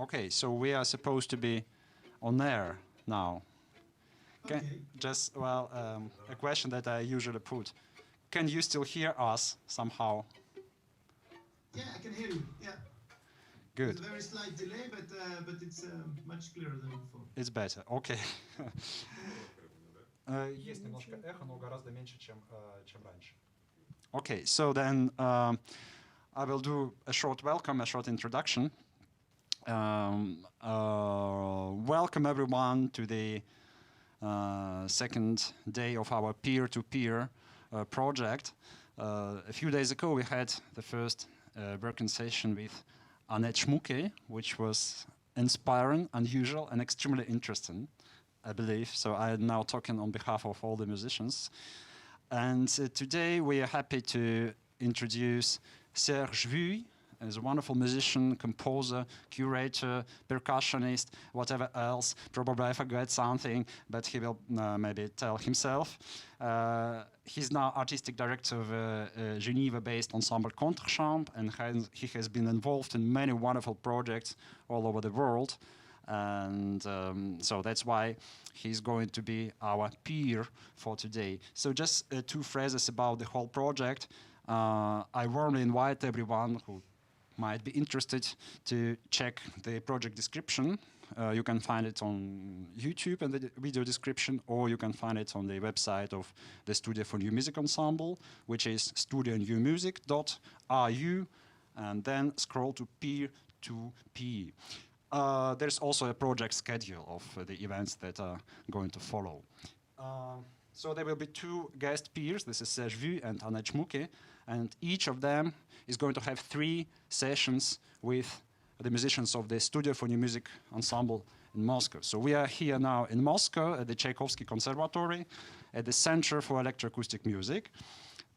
Okay, so we are supposed to be on air now. Okay. Just, well, a question that I usually put. Can you still hear us somehow? Yeah, I can hear you. Yeah. Good. There's a very slight delay, but it's much clearer than before. It's better. Okay. Есть немножко эхо, но гораздо меньше, чем раньше. Okay, so then I will do a short welcome, a short introduction. Welcome everyone to the second day of our peer-to-peer project. A few days ago we had the first working session with Annette Schmucki, which was inspiring, unusual, and extremely interesting, I believe. So I am now talking on behalf of all the musicians. And today we are happy to introduce Serge Vuille, as a wonderful musician, composer, curator, percussionist, whatever else. Probably I forgot something, but he will maybe tell himself. He's now artistic director of a Geneva-based ensemble Contrechambre, and he has been involved in many wonderful projects all over the world. And so that's why he's going to be our peer for today. So just two phrases about the whole project. I warmly invite everyone who might be interested to check the project description. You can find it on YouTube in the video description, or you can find it on the website of the Studio for New Music Ensemble, which is studionewmusic.ru, and then scroll to P2P. There's also a project schedule of the events that are going to follow. So there will be two guest peers. This is Serge Vuille and Annette Schmucki, and each of them is going to have 3 sessions with the musicians of the Studio for New Music Ensemble in Moscow. So we are here now in Moscow at the Tchaikovsky Conservatory, at the Center for Electroacoustic Music.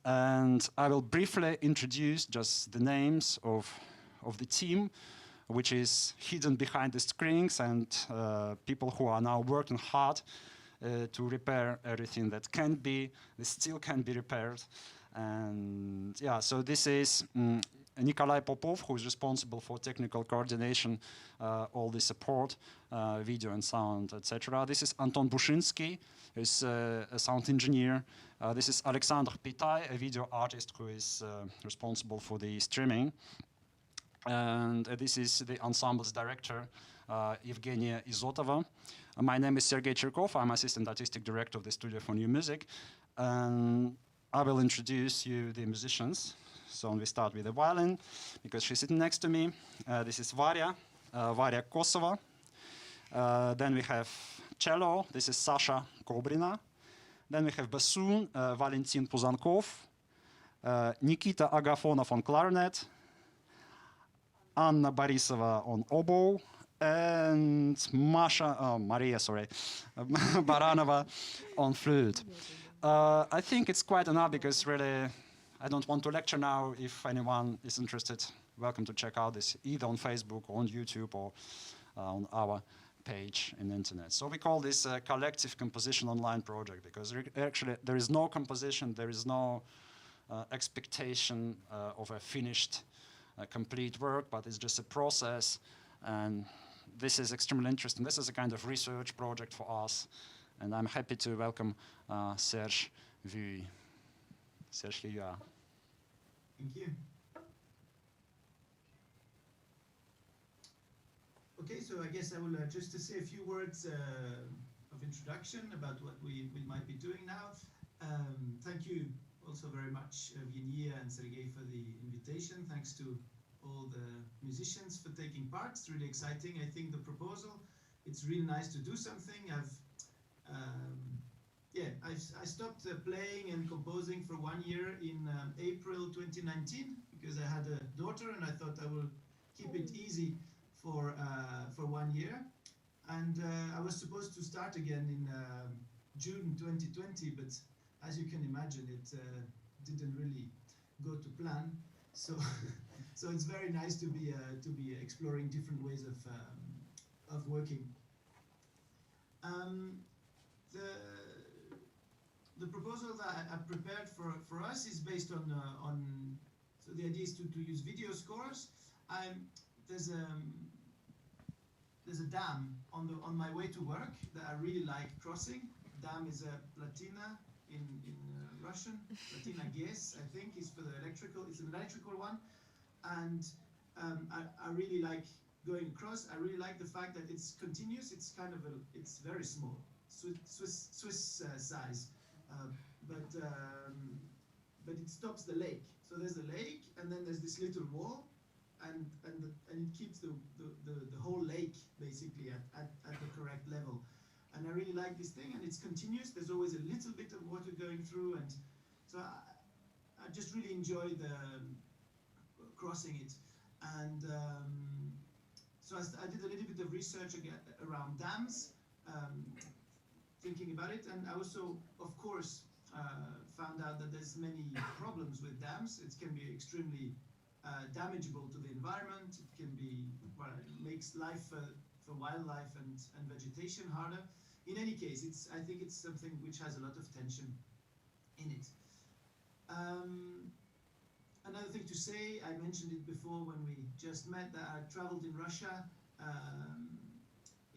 And I will briefly introduce just the names of the team, which is hidden behind the screens, and people who are now working hard to repair everything that still can be repaired. And yeah, so this is Nikolay Popov, who is responsible for technical coordination, all the support, video and sound, etc. This is Anton Bushinsky, who is a sound engineer. This is Alexandra Kobrina, a video artist who is responsible for the streaming. And this is the ensemble's director, Evgenia Izotova. My name is Sergej Tchirkov. I'm assistant artistic director of the Studio for New Music. And I will introduce you the musicians. So we start with the violin, because she's sitting next to me. This is Varvara Kosova. Then we have cello. This is Sasha Kobrina. Then we have bassoon, Valentin Puzankov. Nikita Agafonov on clarinet. Anna Borisova on oboe. And Maria, Baranova on flute. I think it's quite enough, because really I don't want to lecture now. If anyone is interested, welcome to check out this either on Facebook or on YouTube or on our page in the internet. So we call this a collective composition online project, because actually there is no composition, there is no expectation of a finished complete work, but it's just a process. And this is extremely interesting. This is a kind of research project for us. And I'm happy to welcome Serge Vuille. Serge, here you are. Thank you. Okay, so I guess I will just to say a few words of introduction about what we might be doing now. Thank you also very much, Vianney and Sergej, for the invitation. Thanks to all the musicians for taking part. It's really exciting. I think the proposal, it's really nice to do something. I stopped playing and composing for 1 year in April 2019, because I had a daughter and I thought I will keep it easy for 1 year. And I was supposed to start again in June 2020, but as you can imagine, it didn't really go to plan. So, so it's very nice to be exploring different ways of working. The proposal that I prepared for us is based on so the idea is to use video scores. There's there's a dam on my way to work that I really like crossing. Dam is a platina in Russian. Platina Ges, I think, is for the electrical. It's an electrical one, and I really like going across. I really like the fact that it's continuous. It's kind of it's very small, Swiss size, but it stops the lake. So there's a lake, and then there's this little wall, and it keeps the whole lake basically at the correct level. And I really like this thing, and it's continuous. There's always a little bit of water going through, and so I just really enjoy the crossing it. And so I did a little bit of research around dams, thinking about it, and I also, of course, found out that there's many problems with dams. It can be extremely damageable to the environment. It can be, well, it makes life for wildlife and vegetation harder. In any case, I think it's something which has a lot of tension in it. Another thing to say, I mentioned it before when we just met, that I traveled in Russia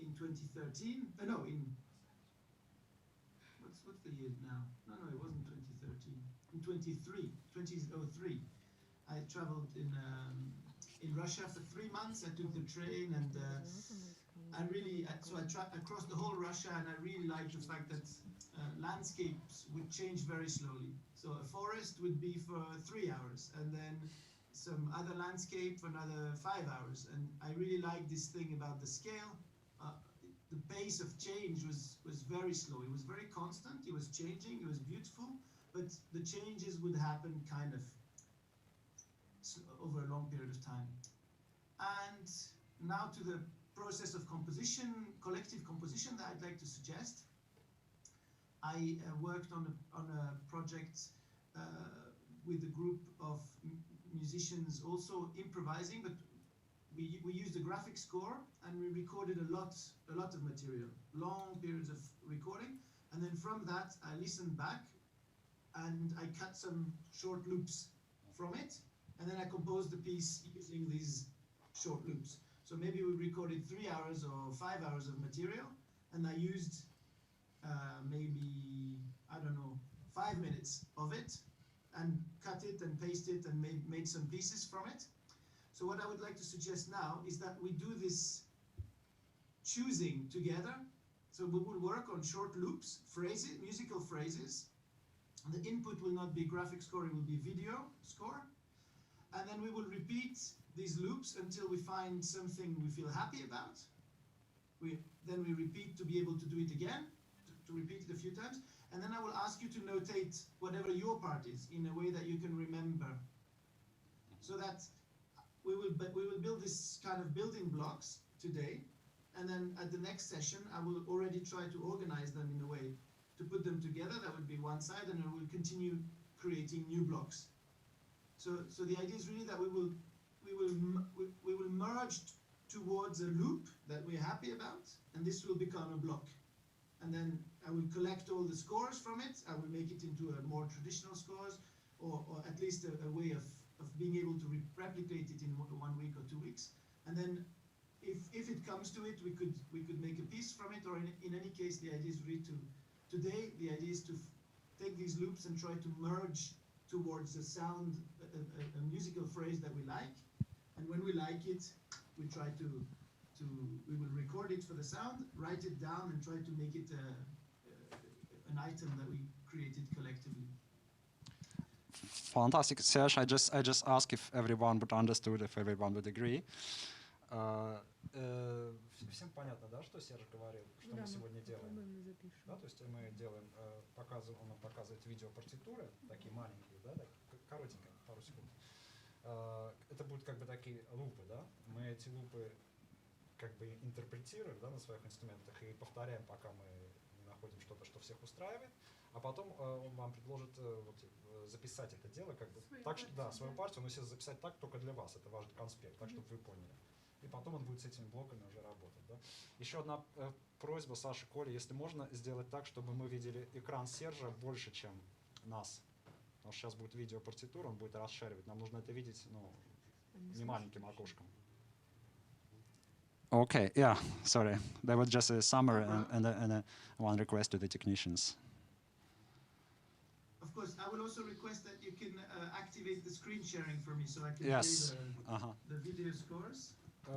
in 2013. What's the year now? No, it wasn't 2013. In 2003. I traveled in Russia for 3 months. I took the train, and I crossed the whole Russia, and I really liked the fact that landscapes would change very slowly. So a forest would be for 3 hours, and then some other landscape for another 5 hours. And I really liked this thing about the scale. The pace of change was very slow. It was very constant. It was changing. It was beautiful, but the changes would happen kind of over a long period of time. And now to the process of composition, collective composition, that I'd like to suggest. I worked on a project with a group of musicians also improvising, but we used a graphic score, and we recorded a lot of material, long periods of recording, and then from that I listened back and I cut some short loops from it, and then I composed the piece using these short loops. So maybe we recorded 3 hours or 5 hours of material, and I used maybe, I don't know, 5 minutes of it, and cut it and paste it and made some pieces from it. So what I would like to suggest now is that we do this choosing together. So we will work on short loops, phrases, musical phrases. The input will not be graphic score, it will be video score. And then we will repeat these loops until we find something we feel happy about. Then we repeat to be able to do it again, to repeat it a few times. And then I will ask you to notate whatever your part is in a way that you can remember. So that we will build this kind of building blocks today, and then at the next session I will already try to organize them in a way to put them together. That would be one side, and I will continue creating new blocks. So the idea is really that we will merge towards a loop that we're happy about, and this will become a block. And then I will collect all the scores from it. I will make it into a more traditional scores, or at least a way of being able to replicate it in 1 week or 2 weeks. And then if it comes to it, we could make a piece from it, or in any case, the idea is really today the idea is to take these loops and try to merge towards a sound, a musical phrase that we like. And when we like it, we try we will record it for the sound, write it down, and try to make it an item that we created collectively. Fantastic, Serge. I just asked if everyone would understood, if everyone would agree. Всем понятно, да, что Серж говорил, что мы сегодня делаем? Да, то есть мы делаем, он нам показывает видеопартитуры, такие маленькие, да, коротенькие, пару секунд. Это будут как бы такие лупы, да. Мы эти лупы как бы интерпретируем, да, на своих инструментах и повторяем, пока мы не находим что-то, что всех устраивает. А потом он вам предложит записать это дело, как бы так, свою партию, но если записать так, только для вас, это ваш конспект, так, чтобы вы поняли. И потом он будет с этими блоками уже работать. Да? Еще одна просьба, Саша, Коля, если можно сделать так, чтобы мы видели экран Сержа больше, чем нас. Потому что сейчас будет видеопартитура, он будет расшаривать. Нам нужно это видеть, не маленьким окошком. Okay, yeah, sorry. That was just a summary and one request to the technicians. Of course, I will also request that you can activate the screen sharing for me so I can Yes. play the video scores.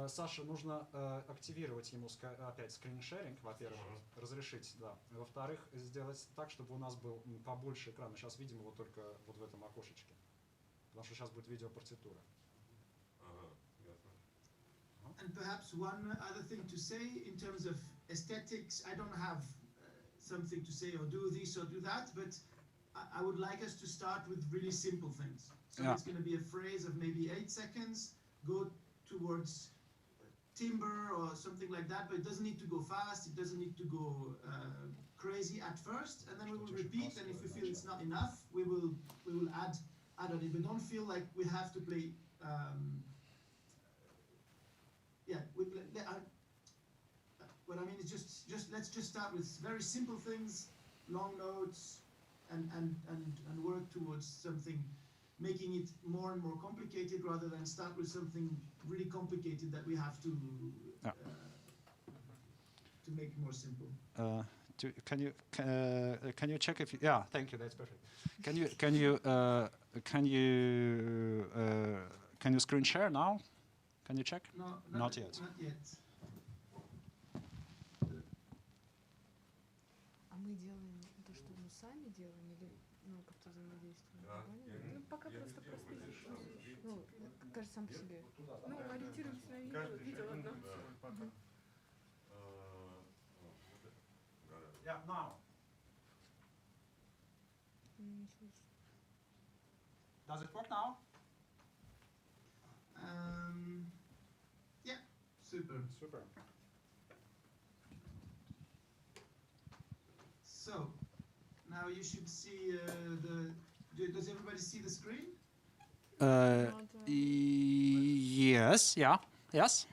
Саше нужно активировать ему опять скриншеринг, во-первых, разрешить, да. Во-вторых, сделать так, чтобы у нас был побольше экран. Мы сейчас видим его только вот в этом окошечке, потому что сейчас будет видеопартитура. And perhaps one other thing to say in terms of aesthetics, I don't have something to say or do this or do that, but I would like us to start with really simple things. So it's going to be a phrase of maybe 8 seconds, go towards timbre or something like that, but it doesn't need to go fast, it doesn't need to go crazy at first, and then we will repeat, and if we feel it's not enough, we will add on it, but don't feel like we have to play what I mean is just let's just start with very simple things, long notes, and work towards something, making it more and more complicated rather than start with something really complicated that we have to make more simple. Can you check if thank you, that's perfect. Can you screen share now? Can you check? No, not yet. Not yet. А мы делаем то, что мы сами делаем, или как-то взаимодействуем? Ну, пока просто ну, кажется, сам по себе. Ну, ориентируемся на видео одно. Yeah, now. Does it work now? Yeah, super. Super. So, now you should see does everybody see the screen? Yes, yes.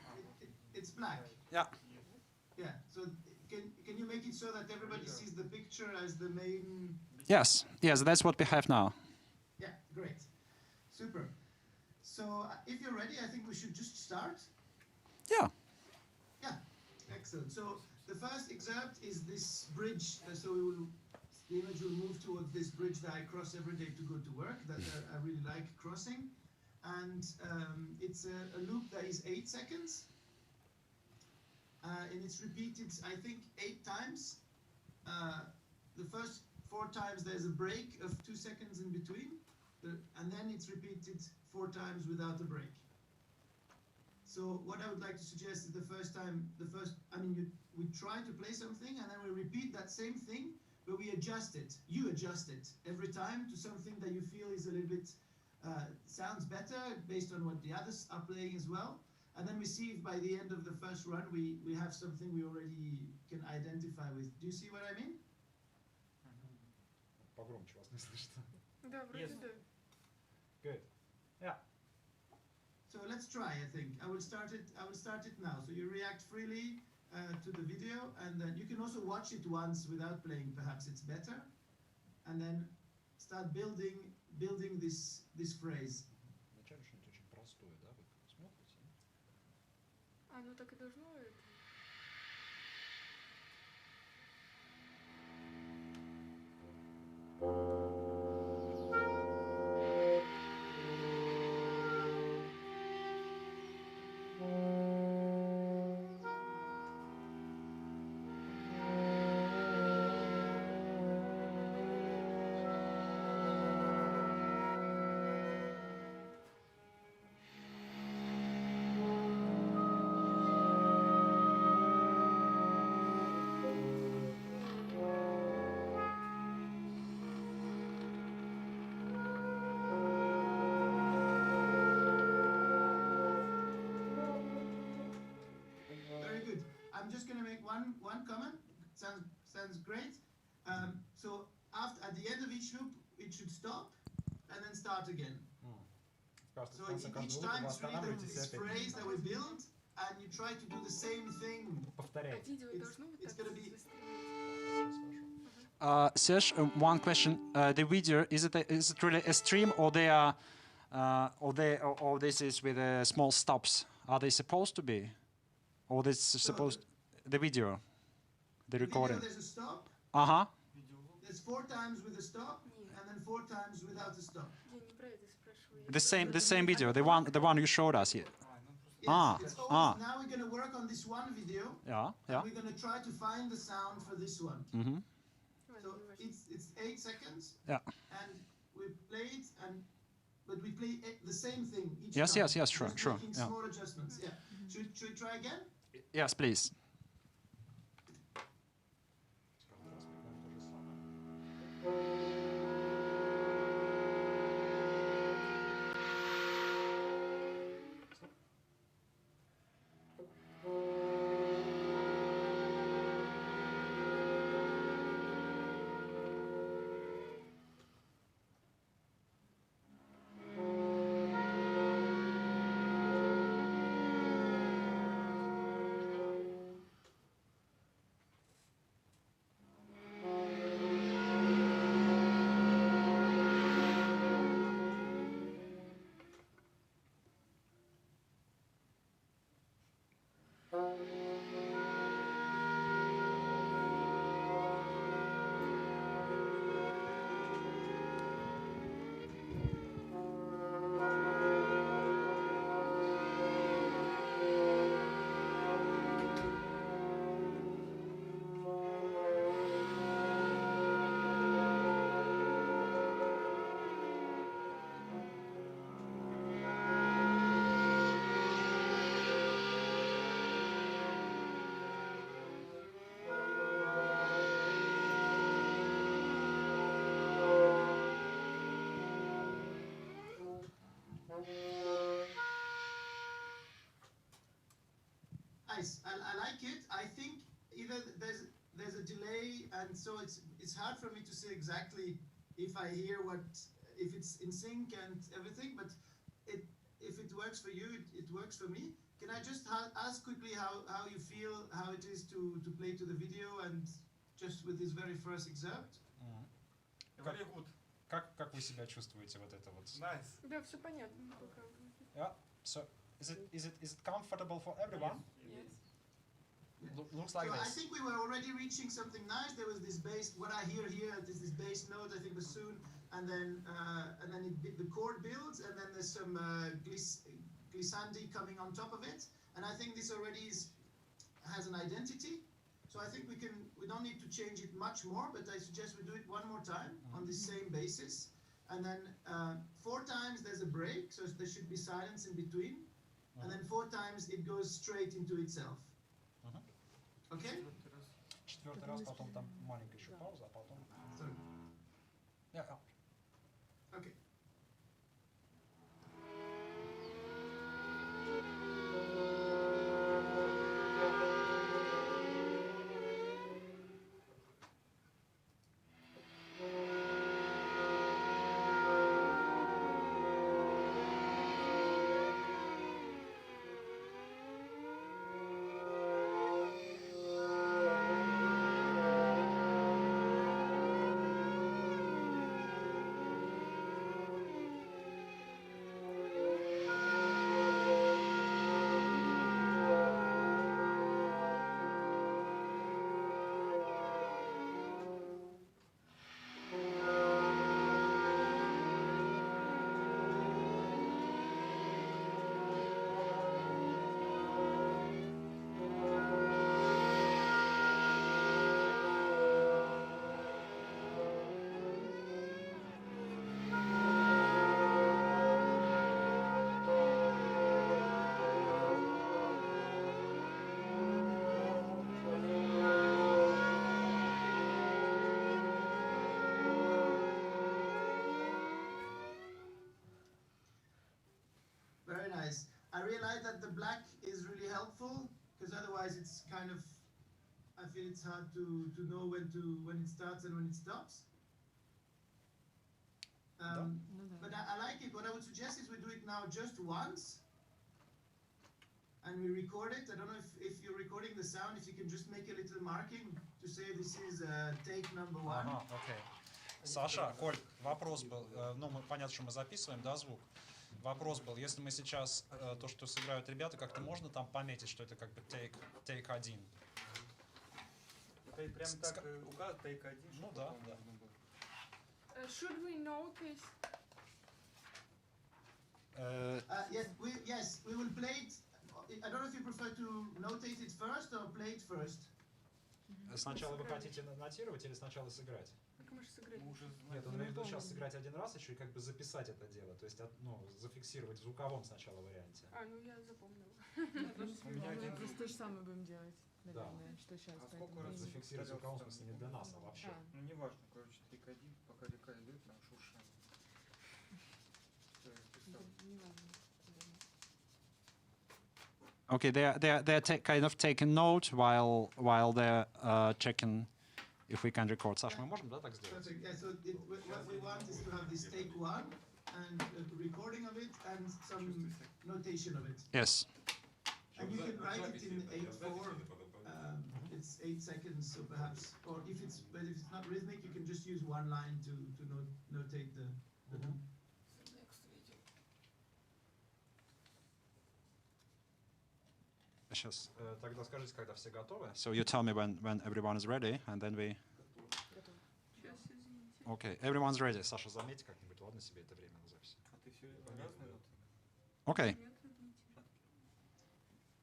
It's black. Yeah. Yeah, so can you make it so that everybody sees the picture as the main... Yes, that's what we have now. Yeah, great. Super. So if you're ready, I think we should just start. Yeah. Yeah, excellent. So the first excerpt is this bridge. So the image will move towards this bridge that I cross every day to go to work, that I really like crossing. And it's a loop that is 8 seconds. And it's repeated, I think, 8 times. The first 4 times there's a break of 2 seconds in between. And then it's repeated 4 times without a break. So what I would like to suggest is we try to play something and then we repeat that same thing, but we adjust it. You adjust it every time to something that you feel is a little bit, sounds better based on what the others are playing as well. And then we see if by the end of the first run we have something we already can identify with. Do you see what I mean? Погромче вас не слышно. Да, вроде да. Good. Yeah. So let's try, I think. I will start it now. So you react freely to the video, and then you can also watch it once without playing, perhaps it's better. And then start building this phrase. Вначале что-нибудь очень простое, да? Вы смотрите? Оно так и должно. I'm just going to make one comment. Sounds great. So at the end of each loop, it should stop and then start again. So each time it's really this phrase that we build, and you try to do the same thing. It's going to be. Serge, one question: the video is it really a stream, or they are, or this is with small stops? Are they supposed to be? Or this is supposed the video, the recording. There's a stop. There's 4 times with a stop, and then 4 times without a stop. Я не про это спрашиваю. The same video, the one you showed us here. Yes, it's always, now we're going to work on this one video. Yeah. And we're going to try to find the sound for this one. Mm-hmm. So it's 8 seconds. Yeah. And we play it, but we play the same thing each Yes, time. yes, sure, Just sure. making Yeah. small adjustments. Yeah. Should we try again? Yes, please. Nice. I like it. I think either there's a delay, and so it's hard for me to say exactly if I hear if it's in sync and everything. But if it works for you, it works for me. Can I just ask quickly how you feel, how it is to play to the video and just with this very first excerpt? Very good. Как вы себя чувствуете вот это вот? Nice. Да, все понятно. Пока. Yeah. So is it comfortable for everyone? Yes. Looks like So I this. think we were already reaching something nice. There was this bass. What I hear here is this bass note. I think bassoon, and then the chord builds, and then there's some glissandi coming on top of it. And I think this already has an identity. So I think we don't need to change it much more. But I suggest we do it one more time on the same basis, and then 4 times there's a break, so there should be silence in between, and then 4 times it goes straight into itself. Okay? 4-й раз, потом там маленькая еще пауза, а потом... Sorry. Yeah. Okay. Very nice. I realize that the black is really helpful because otherwise it's kind of, I feel it's hard to know when it starts and when it stops. But I like it. What I would suggest is we do it now just once and we record it. I don't know if you're recording the sound, if you can just make a little marking to say this is take number 1. Ага, окей. Саша, Коль, вопрос был, ну, понятно, что мы записываем, да, звук. вопрос был, если мы сейчас то, что сыграют ребята, как-то можно там пометить, что это как бы take 1? Прям так указать, take 1? Ну да, да. Should we notice? Yes, we will play it. I don't know if you prefer to notate it first or play it first. Сначала вы хотите нотировать или сначала сыграть? Как можешь сыграть? Мы уже знаем. Нет, он имеет в виду сейчас сыграть один раз еще и как бы записать это дело, то есть зафиксировать в звуковом сначала варианте. Ну я запомнила. У меня один Мы просто звук. то же самое будем делать, наверное, что сейчас. А сколько раз Зафиксировать в звуковом смысле не для нас, а вообще. Ну не важно, короче, take 1, пока река идет, там шуршание. Всё, я записал. Okay, they're kind of taking note while they're checking if we can record. Саш, мы можем, да, так сделать? Perfect. Yeah, so what we want is to have this take one and a recording of it and some notation of it. Yes. And you can write it in 8/4. It's 8 seconds, so perhaps, or if it's not rhythmic, you can just use one line to notate the note. Сейчас. Тогда скажите, когда все готовы. So you tell me when everyone is ready, and then we. Сейчас, извините. Okay, everyone's ready. Саша, заметьте как-нибудь, ладно, себе это время на записи. А ты все разные ноты? Okay. Нет, извините.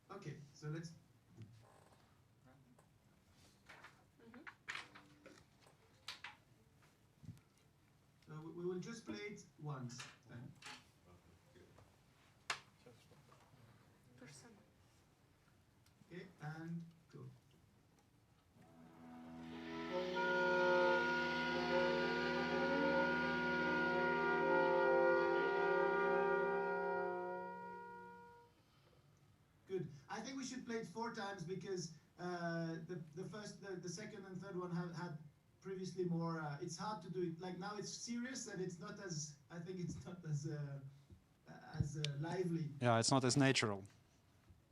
Okay, so let's. So we will just play it once. Then. Сейчас что? То же самое. Okay, and go. Good. I think we should play it 4 times because the second and third one had previously more. It's hard to do it. Like now, it's serious and it's not as. I think it's not as lively. Yeah, it's not as natural.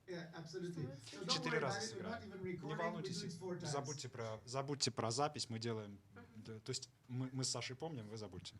Yeah, absolutely. So don't 4 worry about раза it. We're not сыграем. even Не recording. We do волнуйтесь, it 4 times. забудьте про запись, мы делаем. Да, то есть мы с Сашей помним, вы забудьте.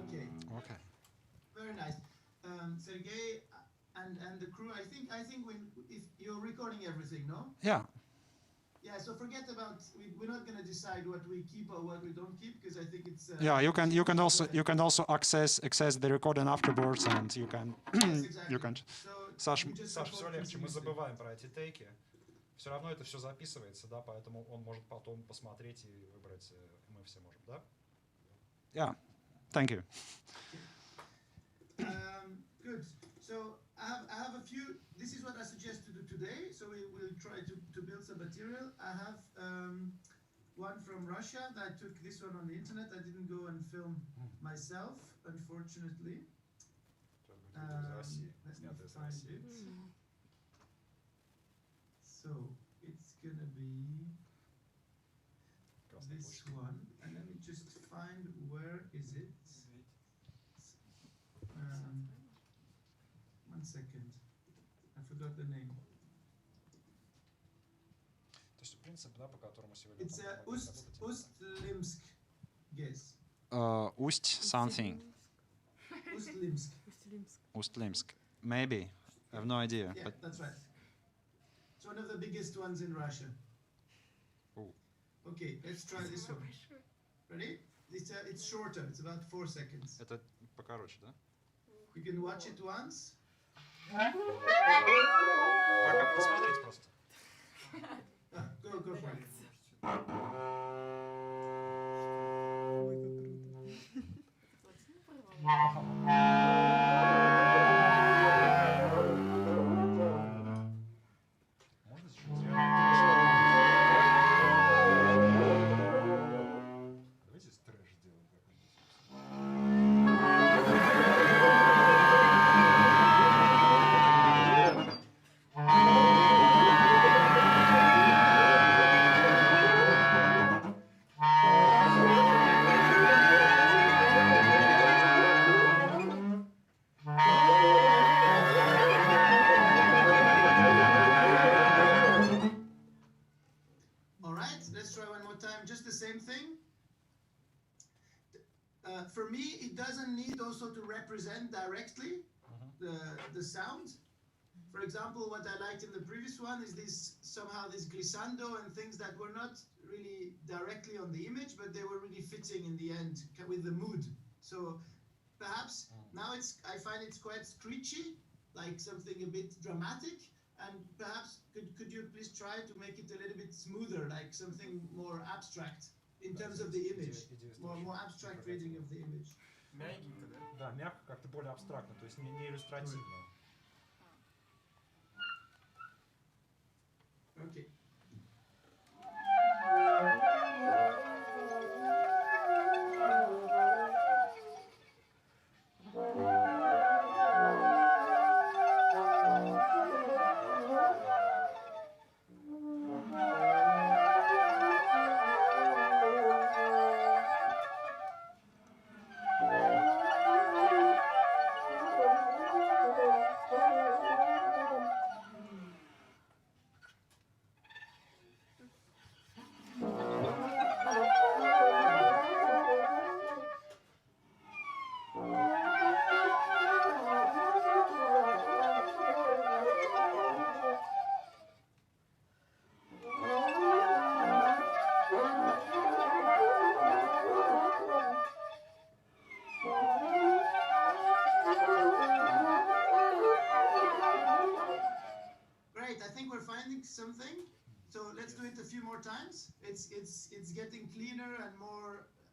Okay. Okay. Very nice. Sergej and the crew. I think if you're recording everything, no? Yeah. Yeah. So forget about. We're not gonna decide what we keep or what we don't keep because I think it's. Yeah, you can also access the recording afterwards, and you can Yes, exactly. you can. So Саш, we just Саш, все record легче, мы continuously. забываем про эти тейки. Все равно это все записывается, да, поэтому он может потом посмотреть и выбрать, мы все можем, да? Yeah. Thank you. Good. So I have a few. This is what I suggest to do today. So we will try to build some material. I have one from Russia. I took this one on the internet. I didn't go and film myself, unfortunately. Из России, Let me снятый из find России. it. So it's gonna be Красная this площадь. one, and let me just find where is it. One second, I forgot the name. То есть принцип, да, по которому сегодня It's там работает эта тема. Ust-Limsk, guess. Ust something. Ust-Limsk. Ust-Limsk. Maybe. I have no idea. Yeah, But that's right. It's one of the biggest ones in Russia. Oh. Okay, let's try this one. Ready? It's shorter. It's about 4 seconds. это покороче, да? You can watch it once. Пока, посмотрите просто. Go for it. let's try one more time. Just the same thing. For me, it doesn't need also to represent directly the sound. For example, what I liked in the previous one is this glissando and things that were not really directly on the image, but they were really fitting in the end with the mood. So perhaps now I find it's quite screechy, like something a bit dramatic. And perhaps could you please try to make it a little bit smoother, like something more abstract in terms of the image, more abstract reading of the image. Мягенько, да? Да, мягко, как-то более абстрактно, то есть не иллюстративно. Okay. Something, so let's do it a few more times. It's getting cleaner and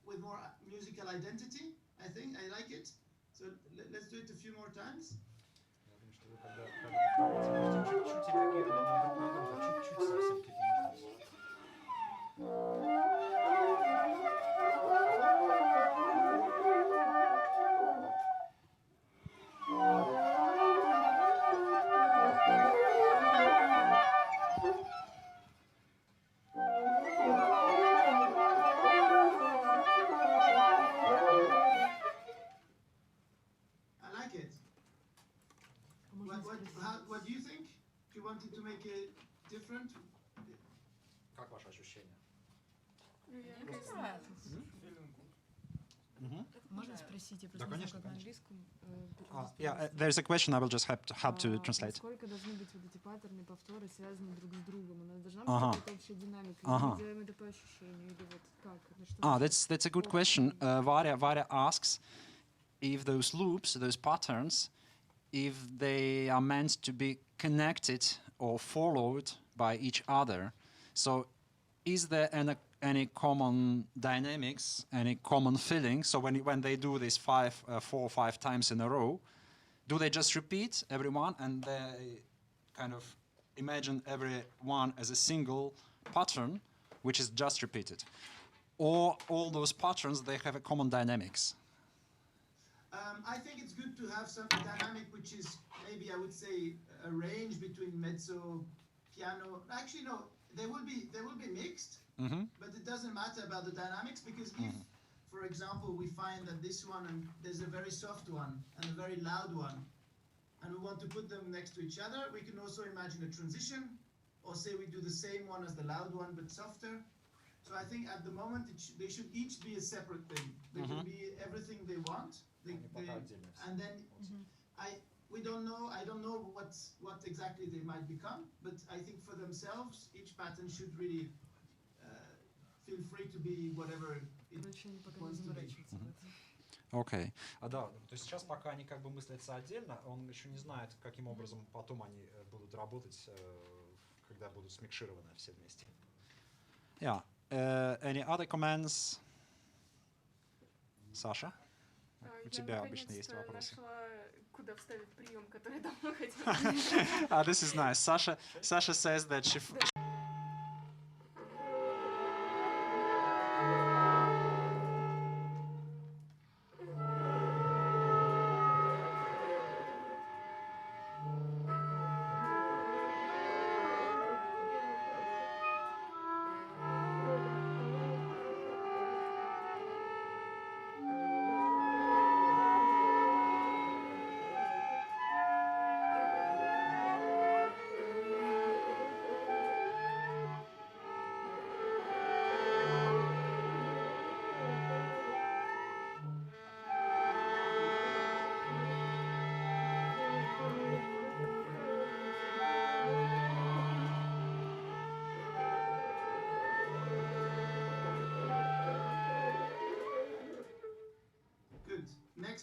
with more musical identity. I think I like it. So let's do it a few more times. Я думаю, что вы когда повторите, можете чуть-чуть реагировать на друг, чуть-чуть совсем какие-то. What do you think? Do you want it to make it different? Как ваше ощущение? Можно спросить? Я просто не знаю, как на английском. Yeah, there's a question. I will just help to translate. Насколько должны быть вот эти паттерны, повторы связаны друг с другом? У нас должна быть какая-то общая динамика. Мы делаем это по ощущению или вот как? That's a good question. Varya asks if those loops, those patterns, if they are meant to be connected or followed by each other. So is there any common dynamics, any common feeling? So when they do this 4 or 5 times in a row, do they just repeat everyone and they kind of imagine every one as a single pattern which is just repeated? Or all those patterns, they have a common dynamics? I think it's good to have some dynamic which is maybe, I would say, a range between mezzo, piano. Actually, no, they will be mixed, but it doesn't matter about the dynamics because if, for example, we find that this one and there's a very soft one and a very loud one, and we want to put them next to each other, we can also imagine a transition, or say we do the same one as the loud one but softer. So I think at the moment they should each be a separate thing. They can be everything they want. And then we don't know. I don't know what exactly they might become. But I think for themselves, each pattern should really feel free to be whatever it wants to be. Okay. Да, то есть сейчас пока они как бы мыслятся отдельно, он еще не знает, каким образом потом они будут работать, когда будут смикшированы все вместе. Yeah. Any other comments? Sasha? У тебя обычно есть вопросы. Я нашла, куда вставить прием, который давно хотела. This is nice. Sasha says that she...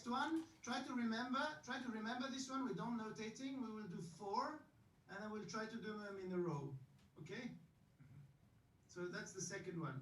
next one, try to remember this one. We don't notating. We will do 4, and then we'll try to do them in a row. Okay? So that's the second one.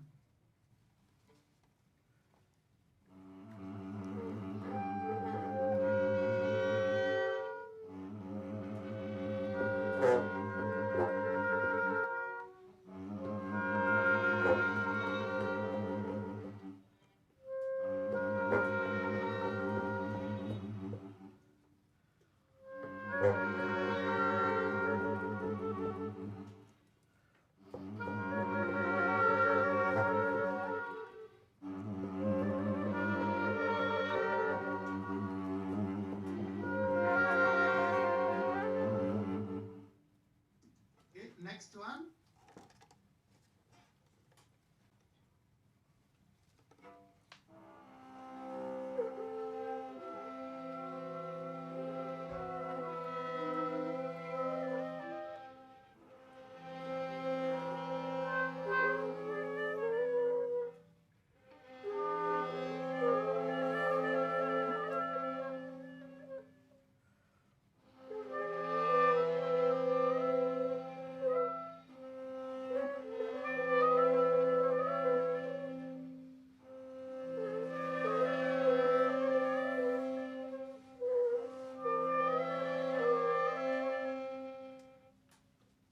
Next one.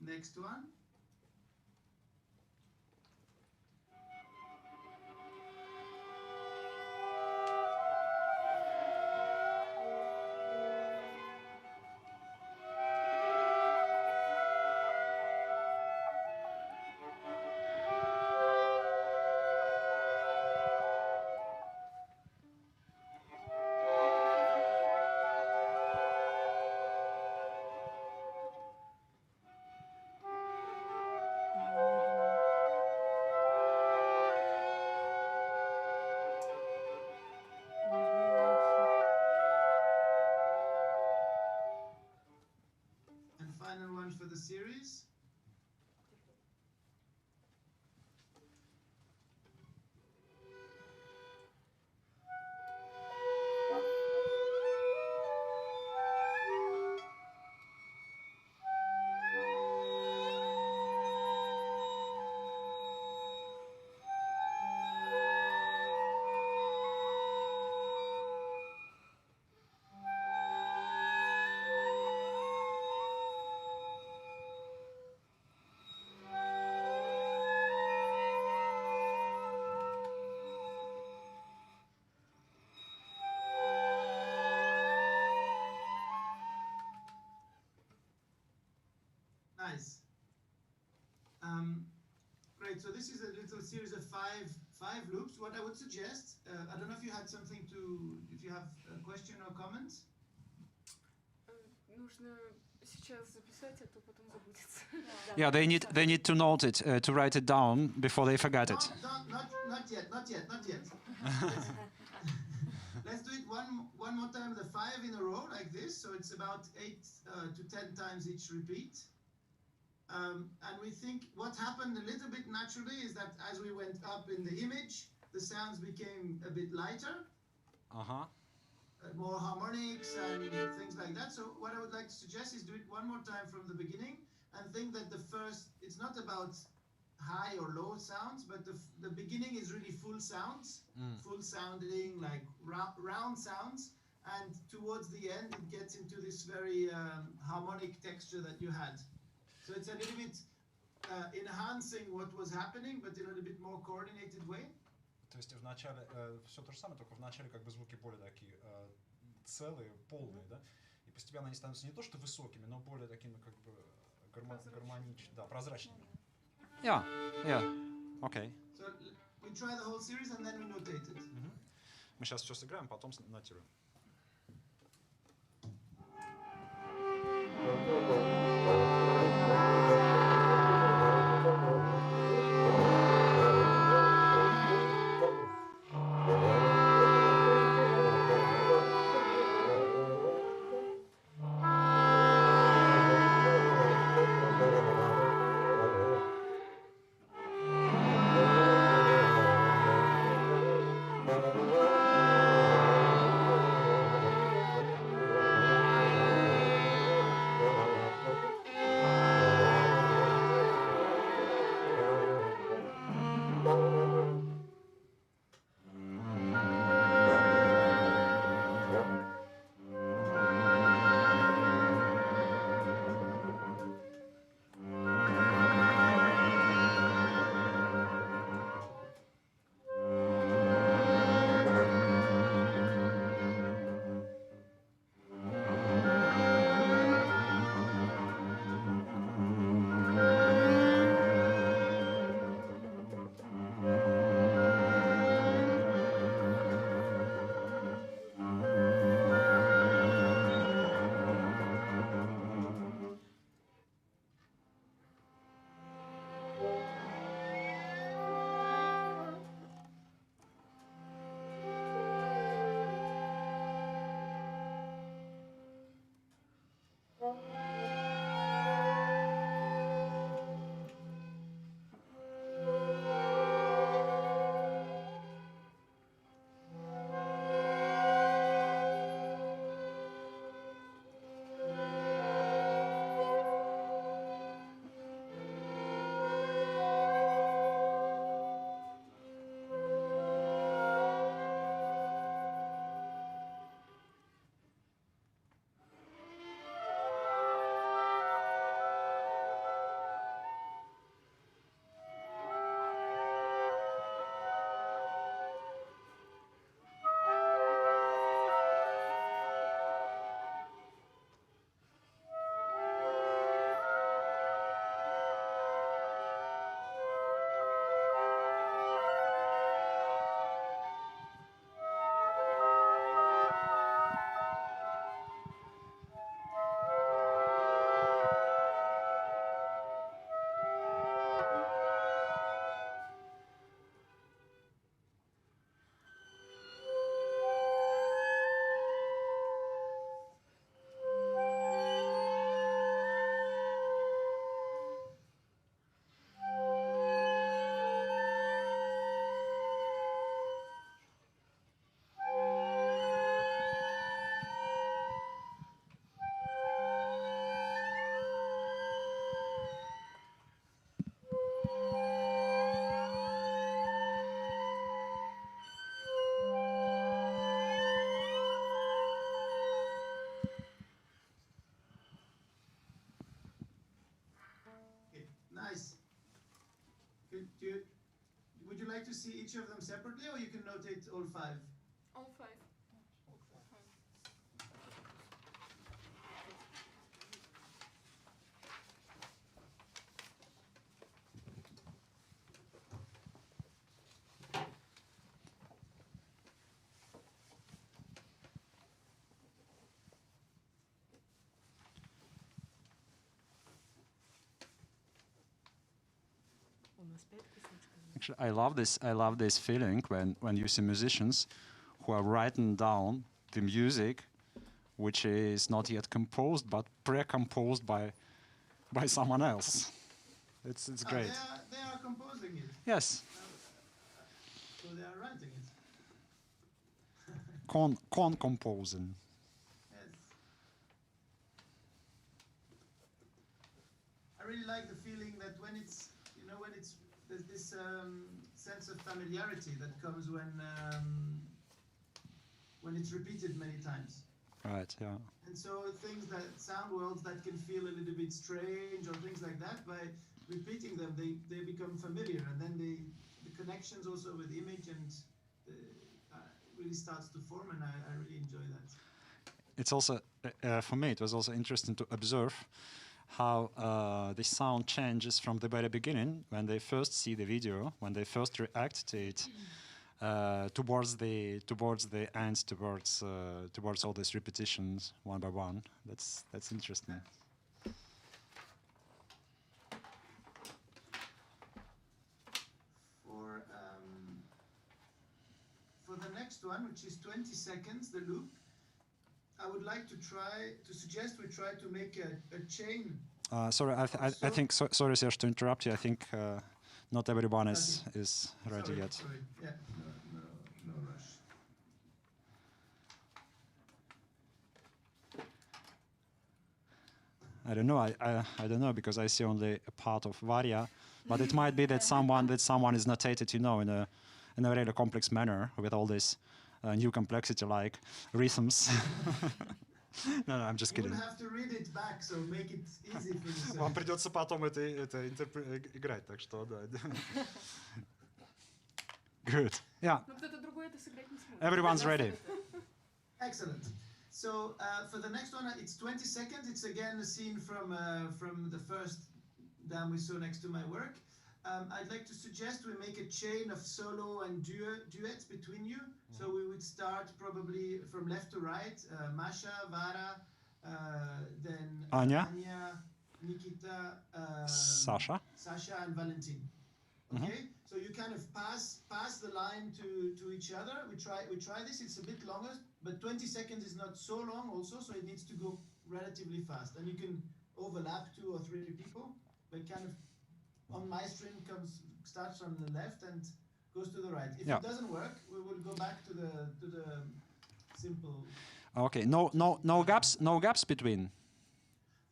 Next one. Final one for the series. Nice. Great. So this is a little series of five loops. What I would suggest, I don't know if you had something if you have a question or comment. Нужно сейчас записать, а то потом забудется. Yeah, they need to note it, to write it down before they forget it. Not yet. Let's do it one more time, the 5 in a row like this. So it's about 8 to 10 times each repeat. And we think what happened a little bit naturally is that as we went up in the image, the sounds became a bit lighter. More harmonics and things like that. So what I would like to suggest is do it one more time from the beginning and think that it's not about high or low sounds, but the beginning is really full sounds, full sounding, like round sounds, and towards the end it gets into this very harmonic texture that you had. So it's a little bit enhancing what was happening, but in a little bit more coordinated way. То есть в начале все то же самое, только в начале как бы звуки более такие целые, полные, да, и постепенно они становятся не то что высокими, но более такими как бы гармоничными, да, прозрачными. Yeah, okay. So we try the whole series and then we notate it. Мы сейчас все сыграем, потом нотируем. to see each of them separately, or you can notate all 5? All 5. Actually, I love this. I love this feeling when you see musicians who are writing down the music, which is not yet composed but pre-composed by someone else. It's great. They are composing it. Yes. So they are writing it. Composing. Yes. I really like the feeling that when it's, you know, there's this sense of familiarity that comes when it's repeated many times. Right. Yeah. And so things that sound worlds that can feel a little bit strange or things like that, by repeating them, they become familiar, and then the connections also with image and really starts to form, and I really enjoy that. It's also for me. It was also interesting to observe how the sound changes from the very beginning when they first see the video, when they first react to it, towards the end, towards all these repetitions one by one. That's interesting. For the next one, which is 20 seconds, the loop, I would like to suggest we try to make a chain. Sorry, I think, sorry, Serge, to interrupt you. I think not everyone is ready yet. Sorry. Yeah, no rush. I don't know. I don't know, because I see only a part of Varia, but it might be that someone is notated, you know, in a really complex manner with all this new complexity like rhythms. No, I'm just kidding. You will have to read it back, so make it easy for yourself. Вам придется потом это играть, так что да. Good. Yeah. Но кто-то другой это сыграть не сможет. Everyone's ready. Excellent. So for the next one, it's 20 seconds. It's again a scene from the first dam we saw next to my work. I'd like to suggest we make a chain of solo and duets between you. So we would start probably from left to right. Masha, Vara, then Anya, Nikita, Sasha, and Valentin. Okay, so you kind of pass the line to each other. We try this. It's a bit longer, but 20 seconds is not so long also, so it needs to go relatively fast. And you can overlap 2 or 3 people, but kind of on my stream starts on the left and goes to the right. If it doesn't work, we will go back to the simple. Okay, no gaps between.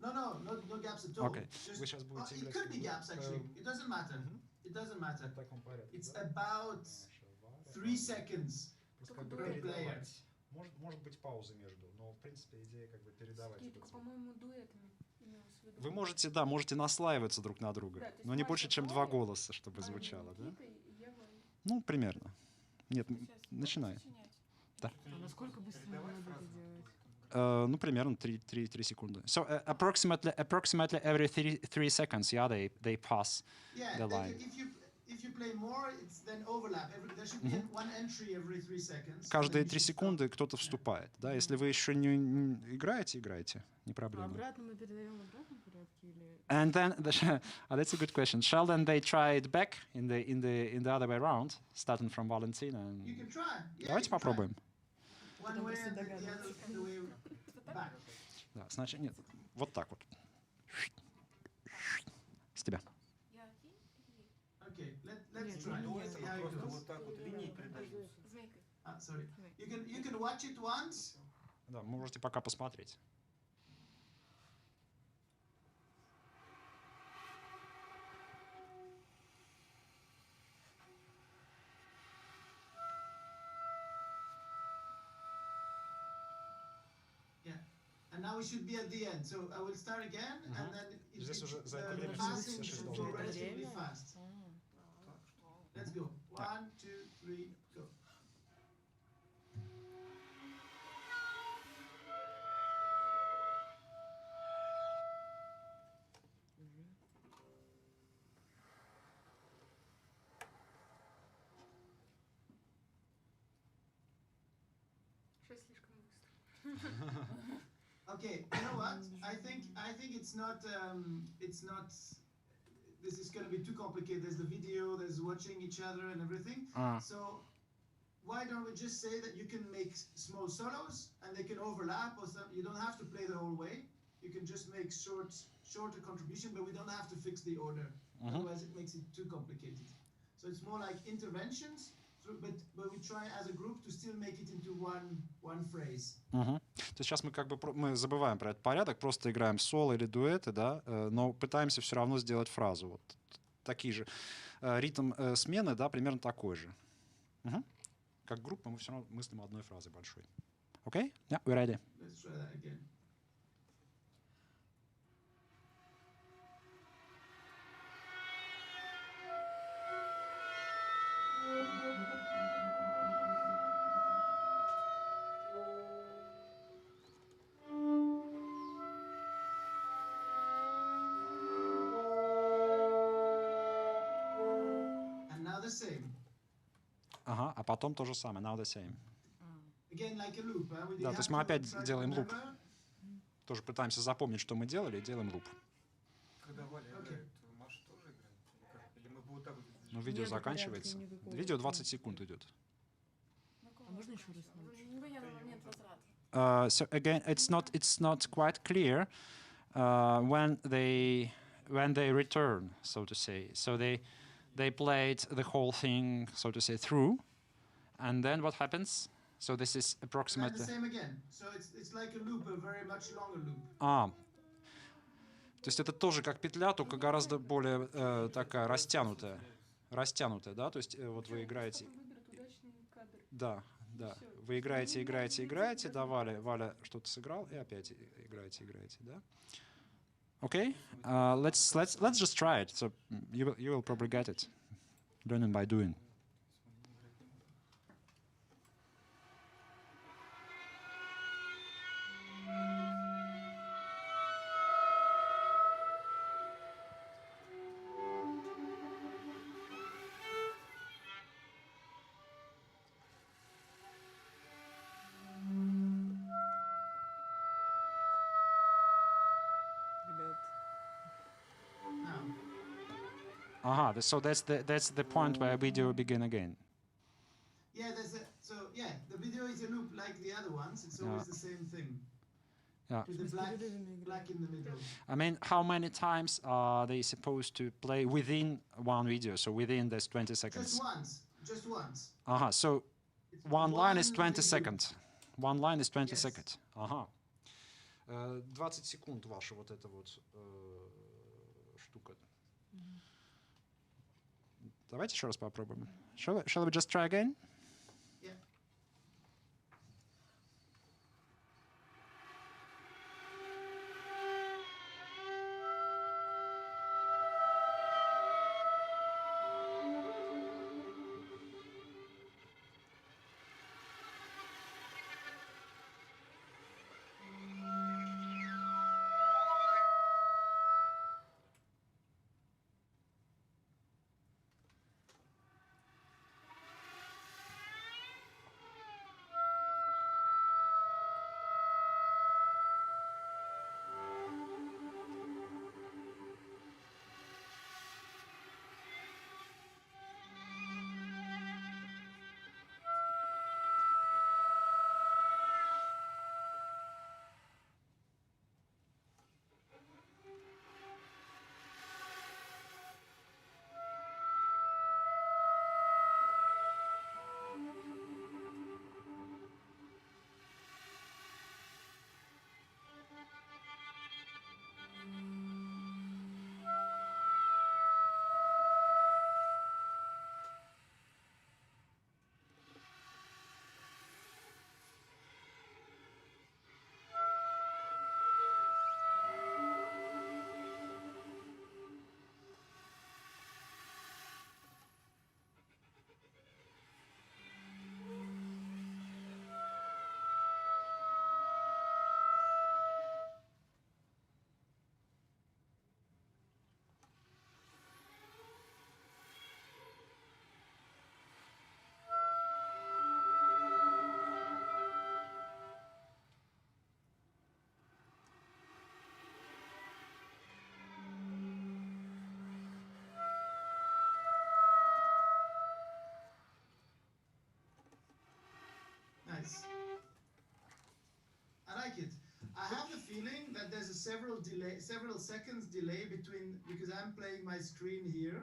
No gaps at all. Okay. Just, it could be gaps actually. It doesn't matter. It doesn't matter. It's about 3 seconds per player. Может быть пауза между, но в принципе идея как бы передавать. По-моему, дуэтами имелось в виду. Вы можете наслаиваться друг на друга, Да, но не больше, чем 2 голоса, чтобы звучало, да? Ну, примерно. Нет, начинай. Да. А насколько быстро надо это делать? Ну, примерно 3 секунды. So approximately every 3 seconds, yeah, they pass the line. If you play more, it's then overlap. There should be one entry every 3 seconds. Каждые 3 секунды кто-то вступает, да? Если вы еще не играете, не проблема. Обратно мы передаем в обратном порядке или? And then that's a good question. Shall then they try it back in the other way around, starting from Valentin? And You can try. Давайте попробуем. One way and the way back. Да, значит, нет, вот так вот. С тебя. Okay, let's try. Просто вот так вот линии передаются. Sorry. You can watch it once. Да, можете пока посмотреть. And now we should be at the end. So I will start again, and then the passing should go relatively fast. Let's go. 1, 3, go. Что слишком быстро. Okay, you know what? I think it's not this is going to be too complicated. There's the video, there's watching each other and everything. So why don't we just say that you can make small solos and they can overlap, or some, you don't have to play the whole way. You can just make shorter contribution, but we don't have to fix the order. Otherwise it makes it too complicated. So it's more like interventions, but we try as a group to still make it into one phrase. То есть сейчас мы как бы мы забываем про этот порядок, просто играем соло или дуэты, да, но пытаемся все равно сделать фразу. Вот такие же. Ритм смены, да, примерно такой же. Как группа мы все равно мыслим одной фразой большой. Okay? Yeah, we're ready. Let's try that again. Same. Ага, а потом то же самое, now the same. Again, like a loop, huh? Да, то есть мы опять делаем луп. Тоже пытаемся запомнить, что мы делали, и делаем луп. Когда Валя играет, Маша тоже играет? Или мы вот так вот? Ну, видео заканчивается. Видео 20 секунд идет. А можно еще раз научить? Нет, возврат. So again, it's not quite clear when they return, so to say. So they played the whole thing, so to say, through, and then what happens? So this is approximately. The same again. So it's like a loop, a very much longer loop. То есть это тоже как петля, только гораздо более такая растянутая, да? То есть вот вы играете. Да. Вы играете, да, Валя что-то сыграл, и опять играете, да? Okay, let's just try it. So you will probably get it, learning by doing. So that's the point where video begin again. Yeah, the video is a loop like the other ones. It's always the same thing. Yeah. With the black in the middle. I mean, how many times are they supposed to play within one video? So within this 20 seconds. Just once. So one line is 20 seconds. One line is 20 seconds. 20 секунд ваша вот эта вот штука. Давайте еще раз попробуем. Shall we just try again? Yeah. that there's a several seconds delay between, because I'm playing my screen here,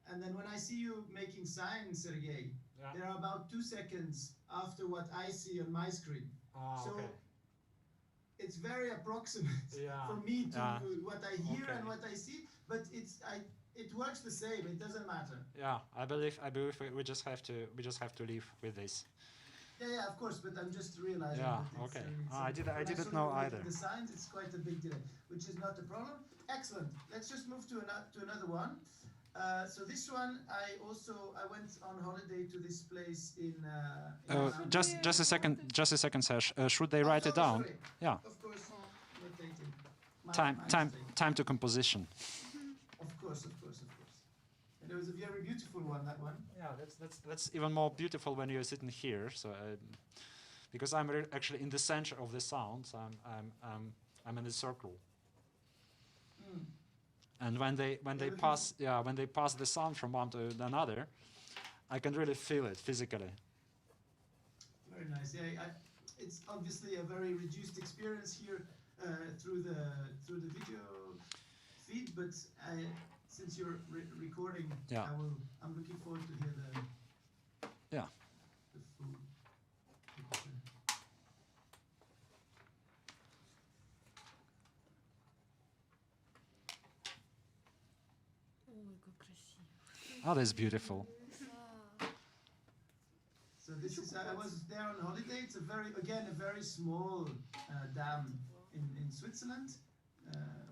and then when I see you making signs, Sergej, there are about 2 seconds after what I see on my screen. So okay. it's very approximate for me to what I hear and what I see, but it works the same. It doesn't matter. Yeah, I believe we just have to live with this. Yeah, of course, but I'm just realizing. Yeah, that okay. It's I didn't know either. The signs, it's quite a big delay, which is not a problem. Excellent. Let's just move to another one. So this one, I went on holiday to this place in. Just a second, Serge. Should they write it down? Sorry. Yeah. Of course, rotating. My Time to composition. Of course. And it was a very beautiful one. That one. Yeah, that's even more beautiful when you're sitting here. So, because I'm actually in the center of the sounds, I'm in a circle. Mm. And when they pass the sound from one to another, I can really feel it physically. Very nice. Yeah, it's obviously a very reduced experience here through the video feed, but since you're recording, I'm looking forward to hear the full picture. Ой, как красиво. Oh, that's beautiful. So this is, I was there on holiday. It's a very small dam in Switzerland,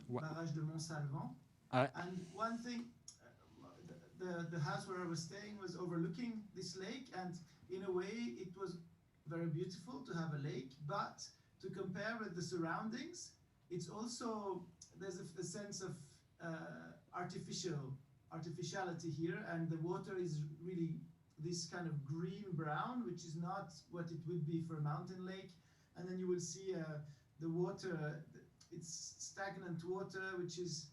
Barrage de Montsalvant. And one thing, the house where I was staying was overlooking this lake, and in a way it was very beautiful to have a lake, but to compare with the surroundings, it's also, there's a sense of artificiality here, and the water is really this kind of green-brown, which is not what it would be for a mountain lake. And then you will see the water, it's stagnant water, which is,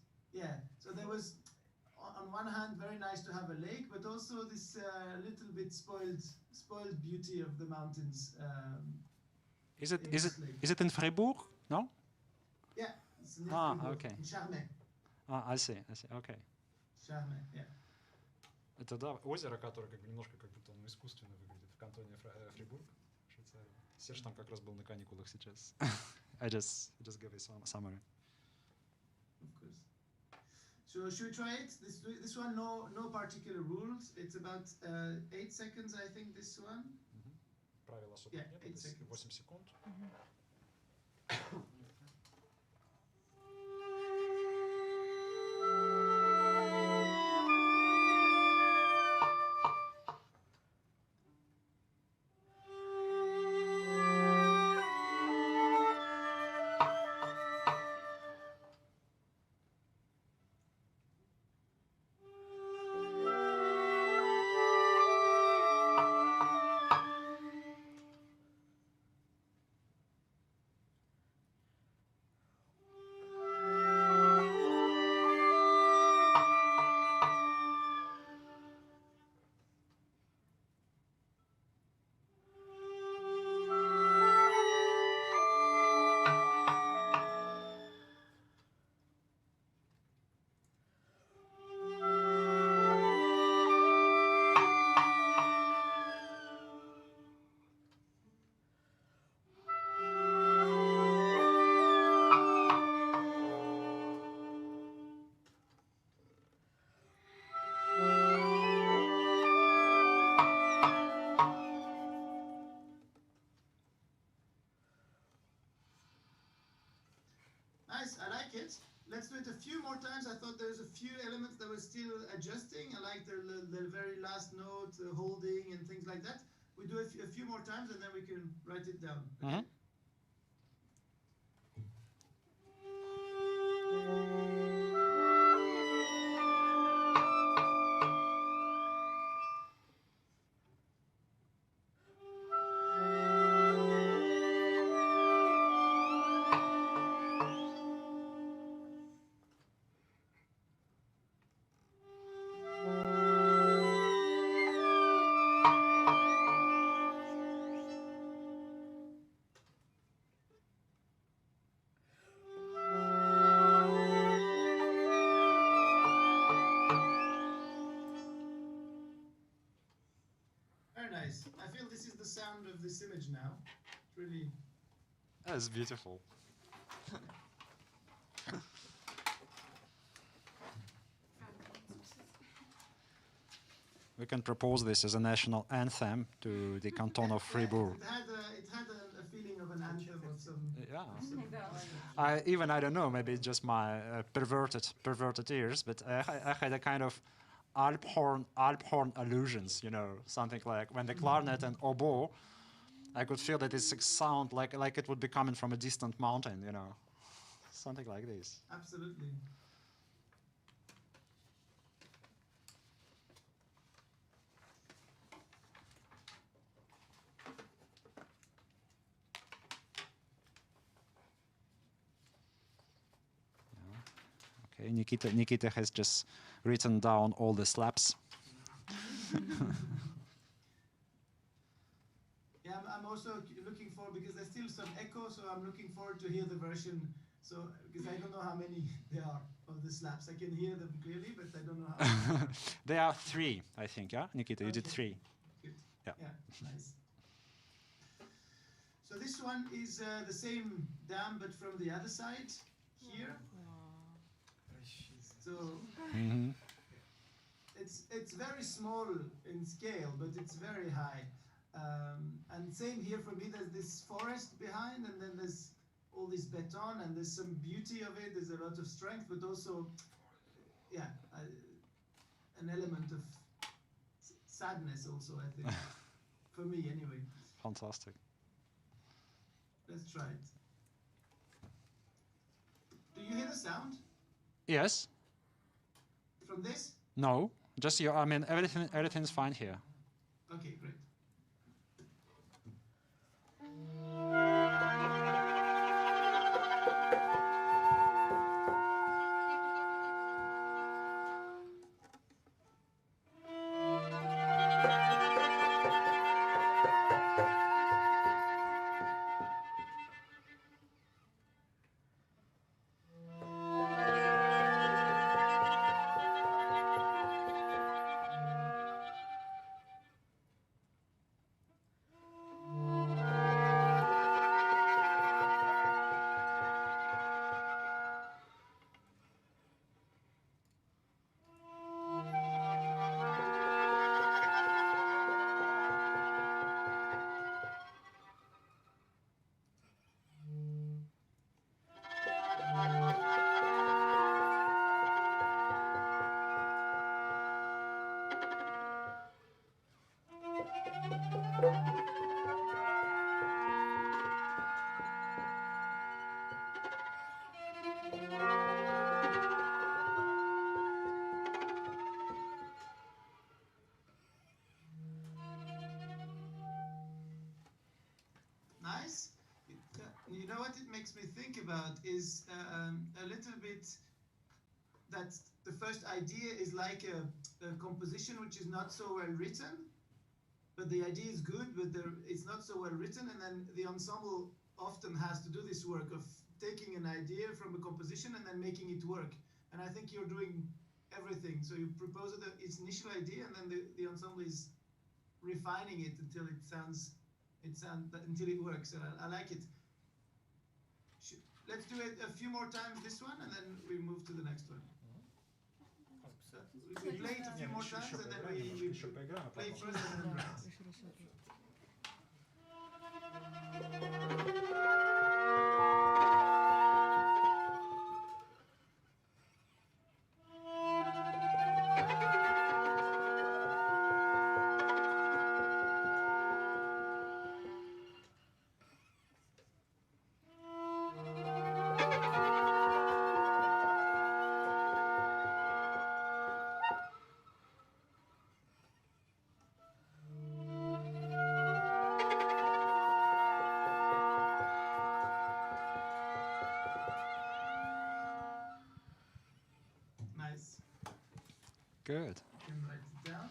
so there was, on one hand, very nice to have a lake, but also this little bit spoiled beauty of the mountains. Is it in Fribourg? No? Yeah, it's near Fribourg, okay. in Charmey. I see, okay. Charmey, yeah. Это озеро, которое как бы немножко как будто оно искусственно выглядит в кантоне Фрибург, Швейцария. Серж там как раз был на каникулах сейчас. I just gave a summary. Of course. So should we try it? This one, no particular rules. It's about 8 seconds, I think. This one. Правила особо нет. 8 секунд. Nice, I like it. Let's do it a few more times. I thought there's a few elements that were still adjusting. I like the very last note, holding and things like that. We do a few more times and then we can write it down. Okay? sound of this image now. It's really... That's beautiful. We can propose this as a national anthem to the canton of Fribourg. It had a feeling of an anthem of some... Yeah. Да. I don't know, maybe it's just my perverted ears, but I had a kind of Alphorn allusions, you know, something like when the clarinet and oboe, I could feel that it sound like it would be coming from a distant mountain, you know, something like this. Absolutely. Okay, Nikita has just written down all the slaps. Yeah, I'm also looking for, because there's still some echo, so I'm looking forward to hear the version. So, because I don't know how many there are of the slaps. I can hear them clearly, but I don't know how many. There are 3, I think, yeah? Nikita, you did 3. Good. Yeah. Yeah, nice. So this one is the same dam, but from the other side, here. So it's very small in scale, but it's very high. And same here for me, there's this forest behind, and then there's all this beton, and there's some beauty of it, there's a lot of strength, but also, yeah, an element of sadness also, I think. For me, anyway. Fantastic. Let's try it. Do you hear the sound Yes? from this? No? Just your, I mean, everything's fine here. Okay, great. Nice. You know what it makes me think about is a little bit that the first idea is like a composition which is not so well written, but the idea is good, but it's not so well written, and then the ensemble often has to do this work of taking an idea from a composition and then making it work. And I think you're doing everything. So you propose its initial idea, and then the ensemble is refining it until it sounds until it works, and I like it. Let's do it a few more times, this one, and then we move to the next one. We play it a few more times, and then we play first and then right. Nice. Good. You can write it down.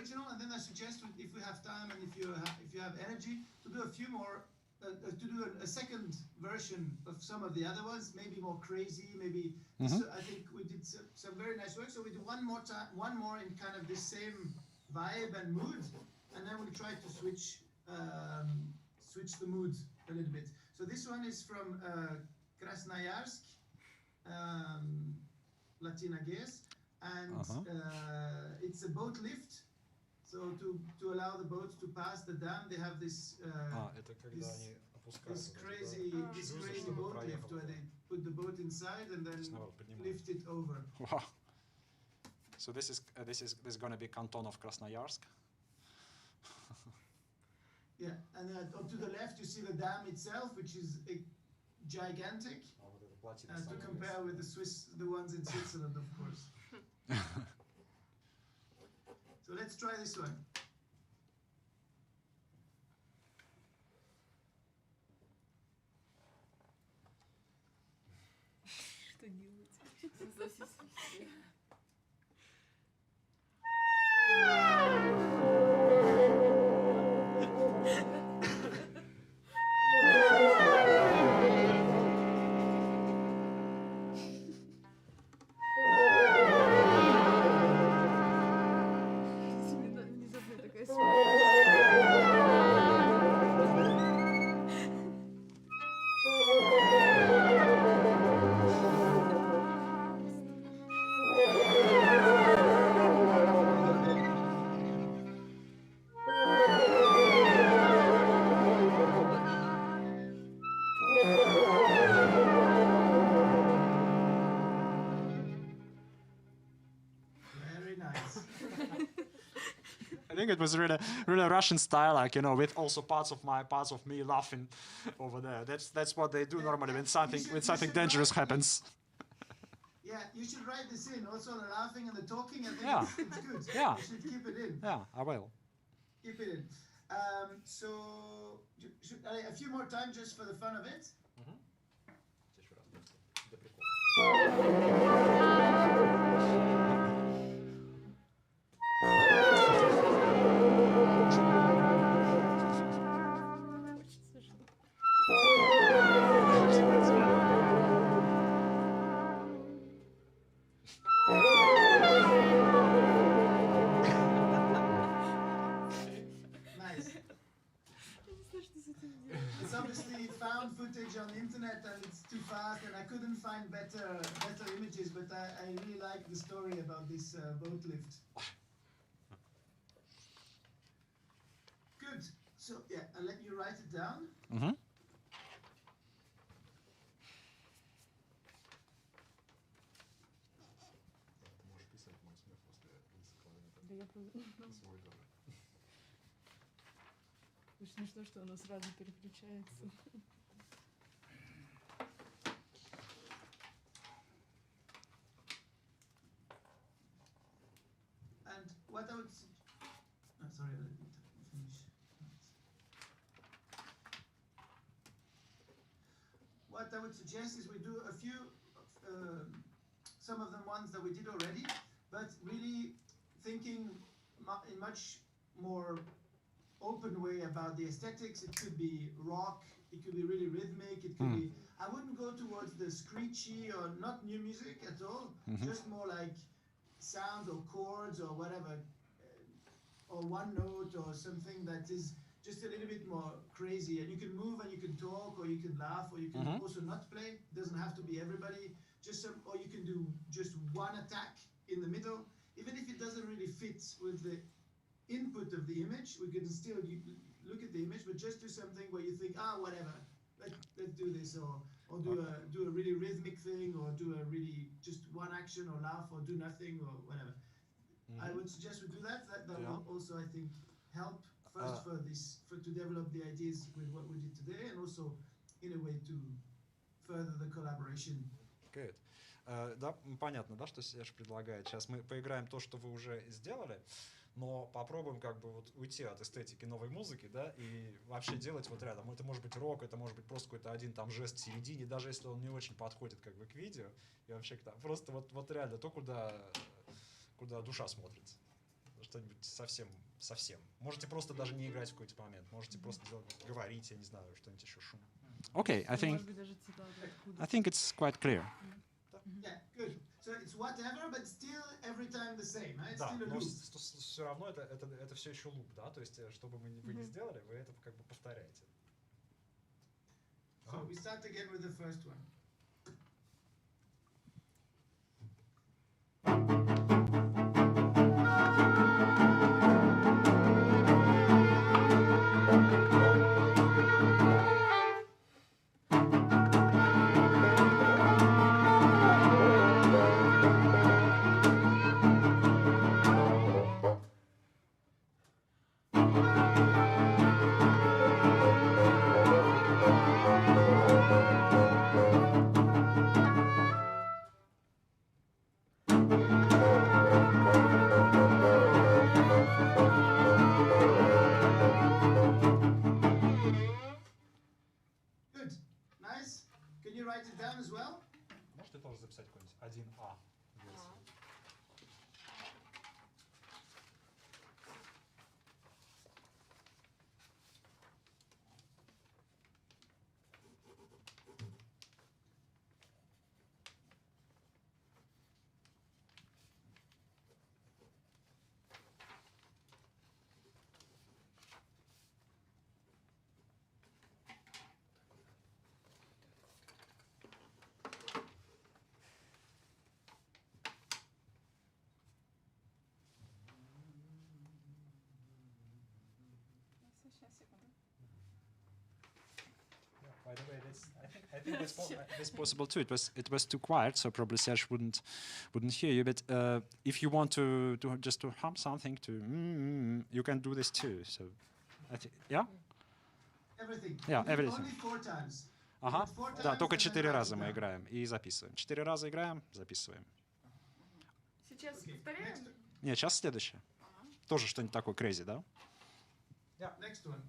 original, and then I suggest, if we have time and if you have energy, to do a few more, to do a second version of some of the other ones, maybe more crazy, maybe. I think we did some very nice work. So we do one more in kind of the same vibe and mood, and then we'll try to switch the mood a little bit. So this one is from Krasnoyarsk, Latina Gas, and it's a boat lift. So to allow the boat to pass the dam, they have this crazy boat lift where they put the boat inside and then lift it over. Wow. So this is going to be canton of Krasnoyarsk. Yeah, and up to the left you see the dam itself, which is gigantic. To compare with the ones in Switzerland, of course. So let's try this one. Что делать? I think it was really Russian style, like, you know, with also parts of me laughing over there. That's what they do normally when something dangerous happens. Yeah, you should write this in. Also the laughing and the talking, I think it's good. Yeah. You should keep it in. Yeah, I will. Keep it in. So a few more times just for the fun of it. It's obviously found footage on the internet and it's too fast and I couldn't find better images, but I really like the story about this boat lift. Good. So yeah, I'll let you write it down. Mm-hmm. Очень смешно, что оно сразу переключается. And what I would sorry, let me finish. What I would suggest is we do a few, some of the ones that we did already, but really thinking in much more open way about the aesthetics. It could be rock, it could be really rhythmic, it could be, I wouldn't go towards the screechy or not new music at all, just more like sounds or chords or whatever, or one note or something that is just a little bit more crazy, and you can move and you can talk or you can laugh or you can also not play. It doesn't have to be everybody, just some, or you can do just one attack in the middle, even if it doesn't really fit with the input of the image. We can still look at the image, but just do something where you think, whatever, let's do this, or do a really rhythmic thing, or do a really just one action, or laugh, or do nothing, or whatever. I would suggest we do that. That will also, I think, help first to develop the ideas with what we did today, and also in a way to further the collaboration. Good. Да, понятно, да, что Серж предлагает. Сейчас мы поиграем то, что вы уже сделали, но попробуем как бы вот уйти от эстетики новой музыки, да, и вообще делать вот рядом. Это может быть рок, это может быть просто какой-то один там жест в середине, даже если он не очень подходит как бы к видео, и вообще просто вот реально то, куда душа смотрится. что-нибудь совсем. Можете просто даже не играть в какой-то момент. Можете просто говорить, я не знаю, что-нибудь еще шум. Okay, I think it's quite clear. Yeah, good. So it's whatever, but still every time the same. Huh? It's Да, still a но loop. все равно это все еще луп, да, то есть, что бы вы не сделали, вы это как бы повторяете. So we start again with the first one. Good. Nice. Can you write it down as well? Можете тоже записать какой-нибудь 1А версию? Сейчас, секунду. By the way, I think It's possible too. It was too quiet, so probably Serge wouldn't hear you. But if you want to just to hum something, you can do this too. So, I think, yeah. Everything. Yeah, You do everything. Only 4 times. Ага. Four times Да, только and then 4 write раза it мы down. играем и записываем. 4 раза играем, записываем. Сейчас Okay. повторяем? Нет, сейчас следующее. Тоже что-нибудь такое crazy, да? Next one.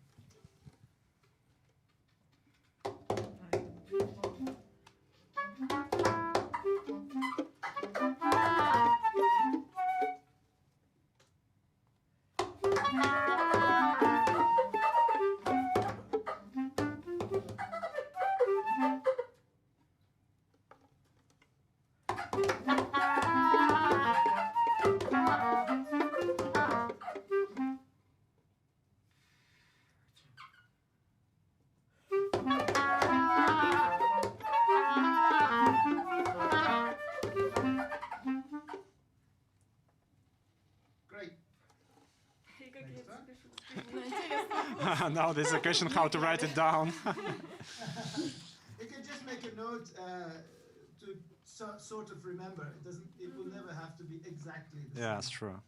Great. И как я это запишу? Now there's a question how to write it down. You can just make a note to sort of remember. It will never have to be exactly the Yeah, same. that's true.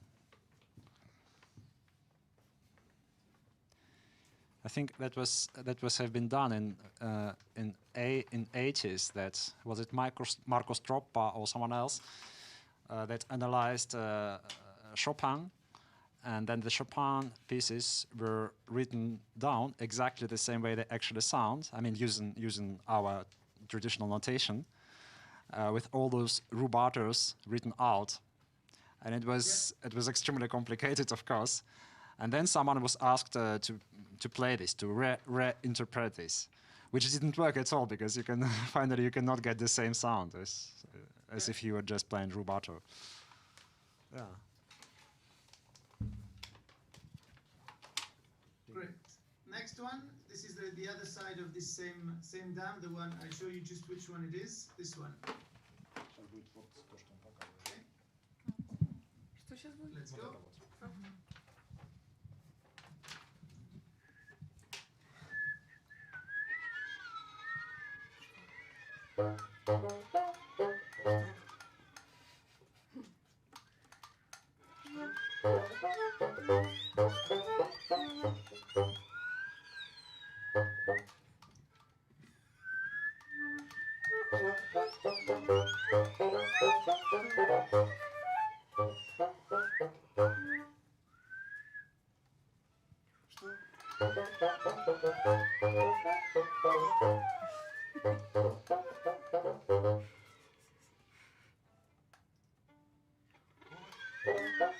I think that was have been done in 80s. That was it Marcos Troppa or someone else that analyzed Chopin, and then the Chopin pieces were written down exactly the same way they actually sound. I mean, using our traditional notation, with all those rubatos written out, and it was extremely complicated, of course. And then someone was asked to play this, to reinterpret this, which didn't work at all because you can finally you cannot get the same sound as if you were just playing rubato. Yeah. Great. Next one. This is the other side of this same dam. The one I show you just which one it is. This one. Сейчас будет вот то, что он показывает. Что сейчас будет? Let's Вот go. это вот.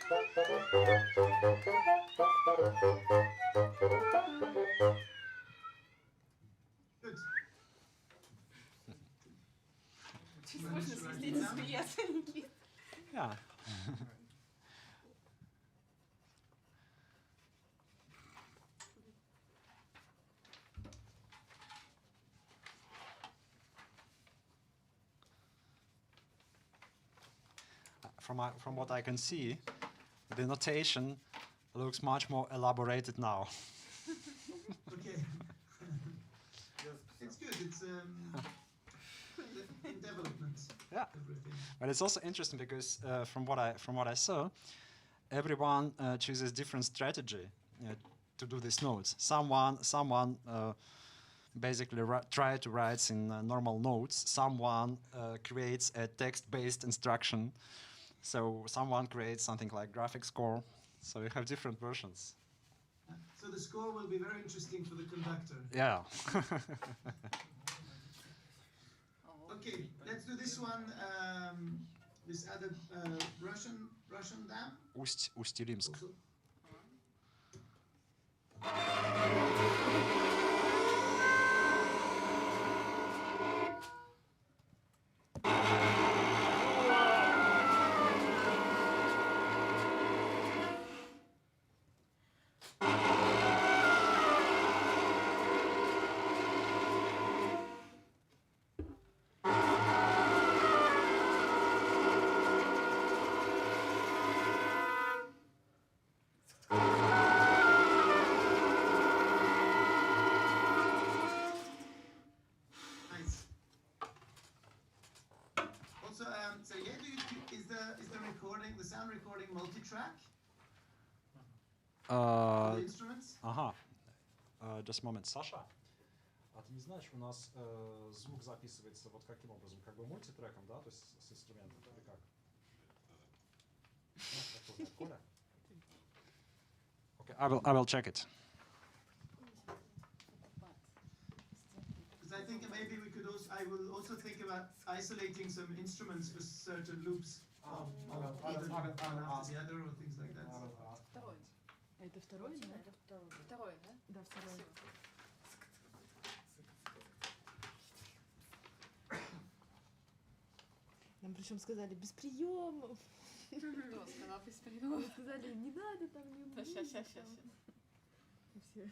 Good. Очень сложно следить за смеяться, Никита. Yeah. From what I can see, the notation looks much more elaborated now. Okay. It's good. It's in development. Yeah. Everything. But it's also interesting because from what I saw, everyone chooses different strategy to do these notes. Someone basically try to write in normal notes. Someone creates a text-based instruction. So someone creates something like graphic score. So you have different versions. So the score will be very interesting for the conductor. Yeah. Okay, let's do this one. This other Russian dam. Усть-Илимск. Also. Nice. Also, Sergej, is the recording, the sound recording multi-track for the instruments? Ага. Just a moment. Саша, а ты не знаешь, у нас звук записывается вот каким образом? Как бы мультитреком, да? То есть с инструментом или как? Коля? Okay, I will check it. Because I think maybe we could also, I will also think about isolating some instruments for certain loops of either one after the other or things like that. Второй. Это второй, да? Это второй. Второй, да? Да, второй. Нам причем сказали без приемов. Кто сказал без приема? Сказали, не надо там, не Да, будет. щас. И все.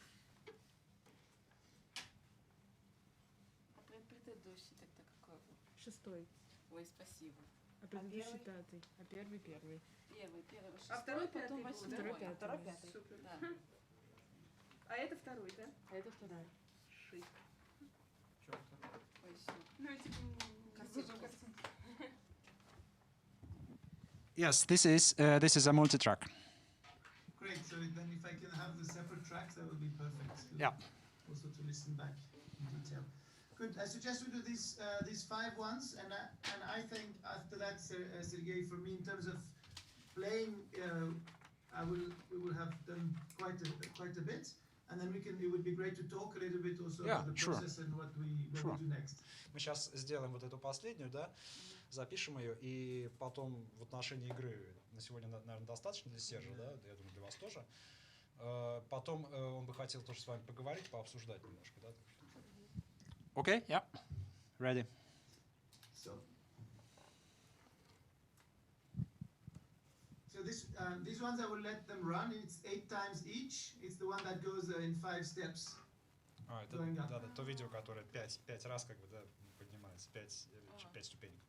А предыдущий тогда какой был? Шестой. Ой, спасибо. А предыдущий первый? пятый. А первый первый. Первый, шестой, А второй потом пятый был, да? восьмой. Второй пятый. Второй пятый. Супер. Да. А это второй, да? А это второй. Шик. Чё второй? Ой, всё. Ну, типа, Картинка. Yes, this is a multi-track. Great. So then, if I can have the separate tracks, that would be perfect. Yeah. Also to listen back in detail. Good. I suggest we do these 5 ones, and I think after that, Sergej, for me in terms of playing, we will have done quite a bit, and then it would be great to talk a little bit also Yeah, about the sure. process and what we Sure. do next. Мы сейчас сделаем вот эту последнюю, да, запишем ее, и потом в отношении игры на сегодня, наверное, достаточно для Сержа, да, я думаю, для вас тоже. Потом он бы хотел тоже с вами поговорить, пообсуждать немножко, да. Okay, yeah, ready. So these ones I will let them run. It's 8 times each. It's the one that goes in 5 steps. Это Going up. да, то видео, которое 5 раз как бы, да, поднимается, 5 ступенек.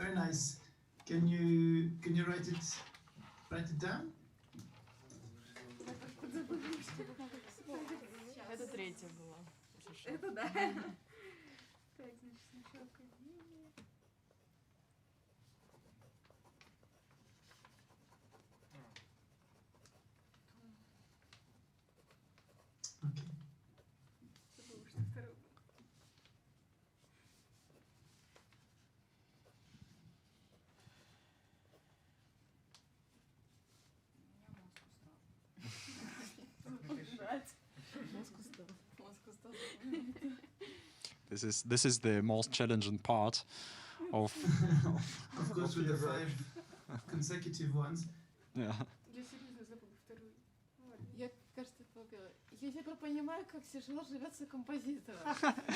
Very nice. Can you write it down? Это третья была. Это да. Так, значит, сначала академия. Okay. Забыла, что второй был. Мозг устал. Мозг устал. This is the most challenging part of Of course, with the 5 consecutive ones. yeah. Я серьезно забыла вторую. Ладно. Я, кажется, попела. Я теперь понимаю, как тяжело живется композитору.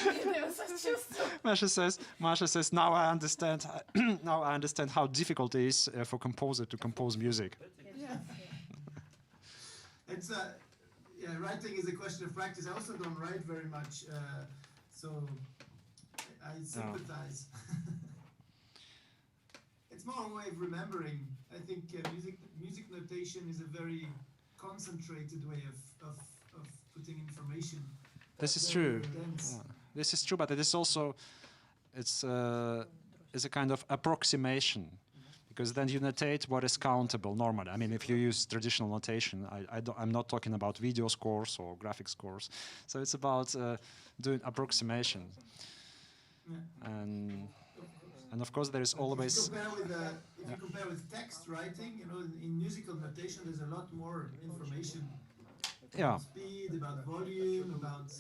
Я его сочувствую. Masha says, now I understand. Now I understand how difficult it is for composer to compose music. It's yeah, writing is a question of practice. I also don't write very much, so I sympathize. It's more a way of remembering. I think music notation is a very concentrated way of putting information. This is true. Dense. Yeah. This is true, but it is also it's a kind of approximation, because then you notate what is countable normally. I mean, if you use traditional notation, I'm not talking about video scores or graphics scores. So it's about doing approximation, and of course there is always. If you compare with text writing, you know, in musical notation, there's a lot more information. Yeah. Speed, about volume, about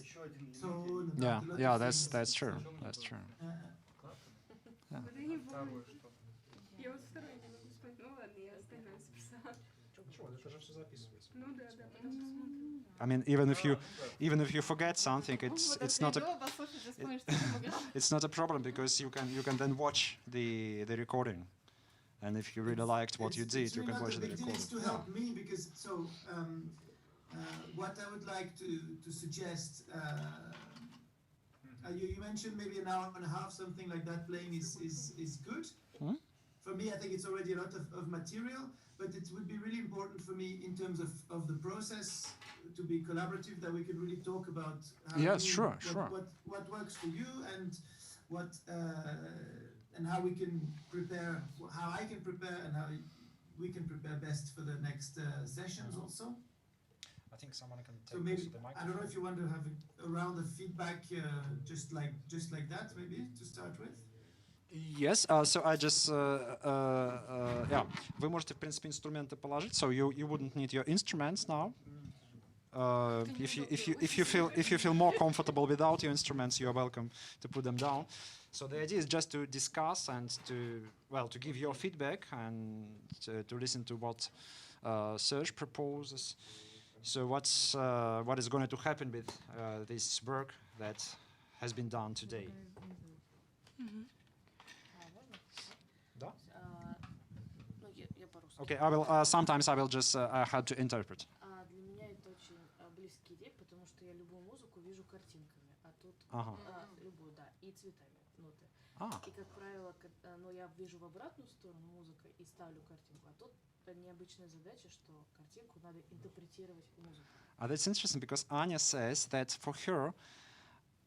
tone. About Yeah, a lot yeah, of that's things. true. That's true. Вот я не помню. Я вот второй не могу вспомнить. Ну ладно, я остальное записала. Ничего, это же все записывается. Ну да, да, потом посмотрим. I mean, even if you forget something, it's not a problem, because you can then watch the recording, and if you really liked what you did, you can watch the recording. It's to help me, because what I would like to suggest. You mentioned maybe an hour and a half, something like that, playing is good. Hmm? For me, I think it's already a lot of material, but it would be really important for me in terms of the process to be collaborative, that we could really talk about how Yes, sure. what works for you, and and how we can prepare, how I can prepare, and how we can prepare best for the next sessions also. I think someone can take So maybe the microphone. I don't know if you want to have a round of feedback, just like that, maybe to start with. Yes, so I just, yeah, вы можете, в принципе, инструменты положить, so you wouldn't need your instruments now. If you feel more comfortable without your instruments, you are welcome to put them down. So the idea is just to discuss and to give your feedback and to listen to what Serge proposes. So what is going to happen with this work that has been done today? Да? Okay, I will. Sometimes I will just have to interpret. Для меня это очень близкий идея, потому что я любую музыку вижу картинками, а тут любую, да, и цветами, ноты. И как правило, но я вижу в обратную сторону музыка и ставлю картинку, а тут необычная задача, что картинку надо интерпретировать в музыку. That's interesting because Anya says that for her,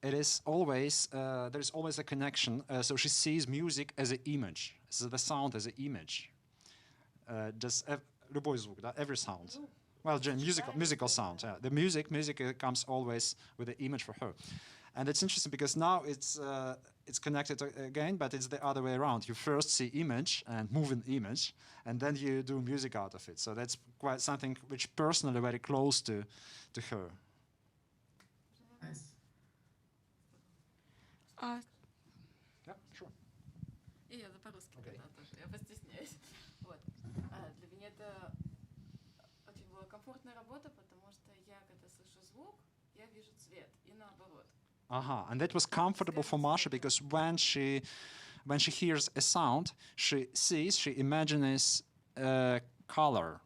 it is always there is always a connection. So she sees music as an image, so the sound as an image. Just любой звук, да, every sound. Well, musical sound. Yeah, the music comes always with an image for her, and it's interesting because now it's connected again, but it's the other way around. You first see image and moving image, and then you do music out of it. So that's quite something which personally very close to her. Nice. Yeah, sure. И я по-русски, Okay. да, тоже, я постесняюсь. Вот. Для меня это очень была комфортная работа, потому что я, когда слышу звук, я вижу цвет, и наоборот. And that was comfortable for Masha because when she hears a sound, she imagines color.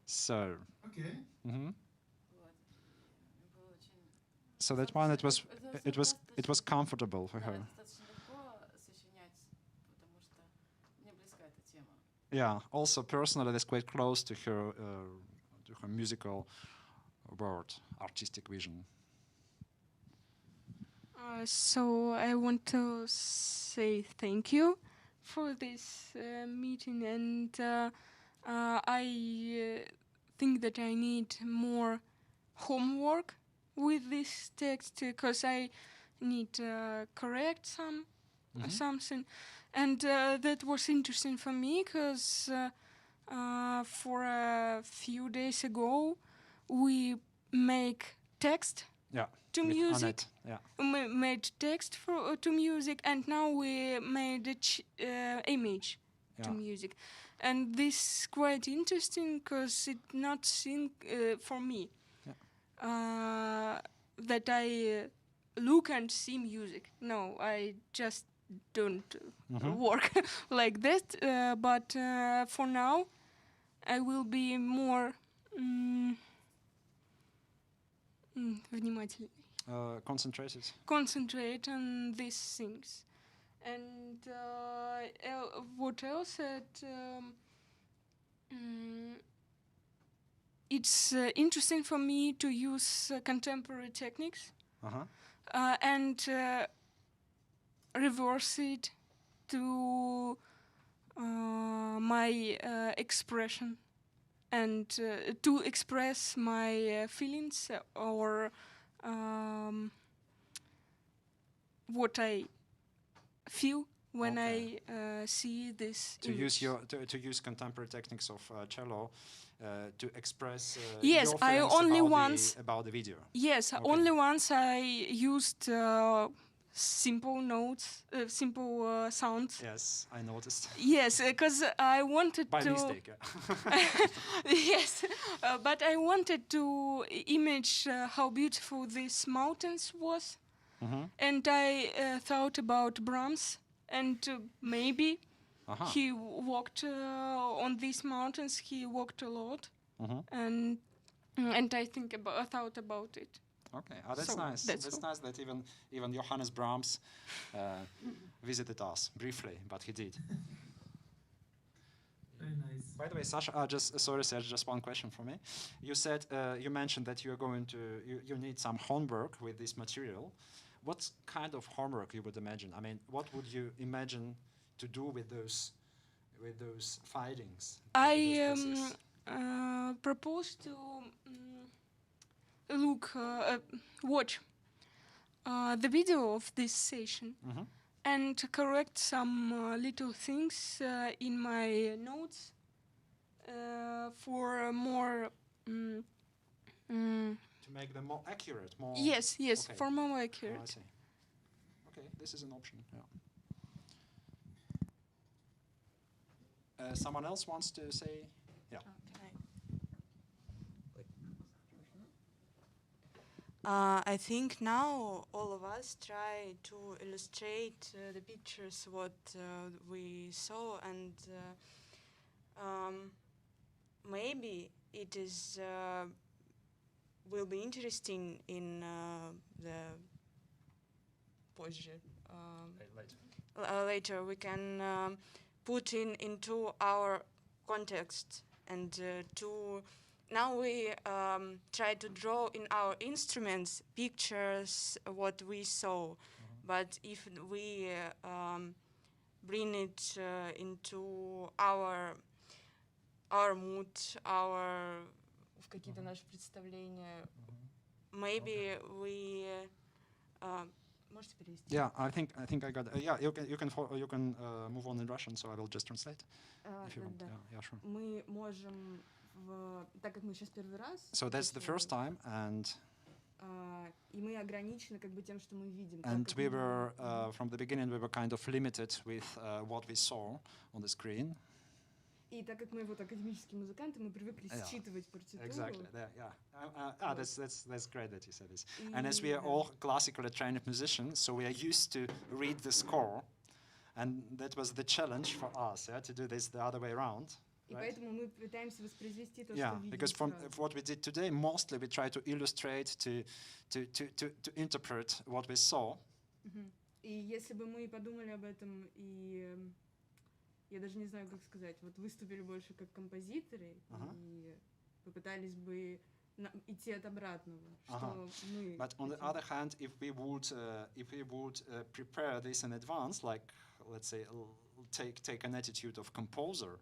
So. Okay. Mm-hmm. Вот. Было очень... So that one, it was comfortable for Да, her. достаточно легко сочинять, потому что мне близка эта тема. Yeah. Also, personally, that's quite close to her musical world, artistic vision. So I want to say thank you for this meeting, and I think that I need more homework with this text because I need to correct something, and that was interesting for me because for a few days ago we make text. Yeah. To with music. Annette, yeah. We made text to music, and now we made image to music, and this is quite interesting because it's not thing for me that I look and see music. No, I just don't work like that. But for now, I will be more внимательный. Concentrate on these things. And what else? It's interesting for me to use contemporary techniques and reverse it to my expression and to express my feelings or what I feel when I see this. To use contemporary techniques of cello to express yes, your I only about the video. Yes, only once I used simple notes, simple sounds. Yes, I noticed. Yes, because I wanted by to. mistake. Yes, but I wanted to image how beautiful these mountains was, and I thought about Brahms, and maybe he walked on these mountains. He walked a lot, and I thought about it. Okay, that's nice. That's nice that even Johannes Brahms visited us briefly, but he did. Very nice. By the way, Sasha, Serge, just one question for me. You said you mentioned that you are going to you need some homework with this material. what kind of homework you would imagine? I mean, what would you imagine to do with those findings? I propose to watch the video of this session and correct some little things in my notes for more. To make them more accurate, more. Yes, okay. For more I accurate. see. Okay, this is an option. Yeah. Someone else wants to say? Yeah. I think now all of us try to illustrate the pictures what we saw, and maybe it is will be interesting in the later we can put into our context, and now we try to draw in our instruments pictures what we saw, but if we bring it into our mood, our в какие-то наши представления, maybe we можете перевести? Yeah, I think I got. Yeah, you can move on in Russian, so I will just translate. If you want. Да. Yeah, sure. Мы можем, так как мы сейчас первый раз. So that's the first time, and. И мы ограничены как бы тем, что мы видим. And we were from the beginning we were kind of limited with what we saw on the screen. И так как мы вот академические музыканты, мы привыкли считывать партитуру. Exactly. Yeah. That's great that you said this. And as we are all classically trained musicians, so we are used to read the score, and that was the challenge for us, to do this the other way around. И поэтому мы пытаемся воспроизвести то, что видим. Because from what we did today, mostly we try to illustrate, to interpret what we saw. И если бы мы подумали об этом и я даже не знаю, как сказать, вот выступили больше как композиторы и попытались бы идти от обратного, что мы. But on the other hand, if we would prepare this in advance, like let's say take an attitude of composer,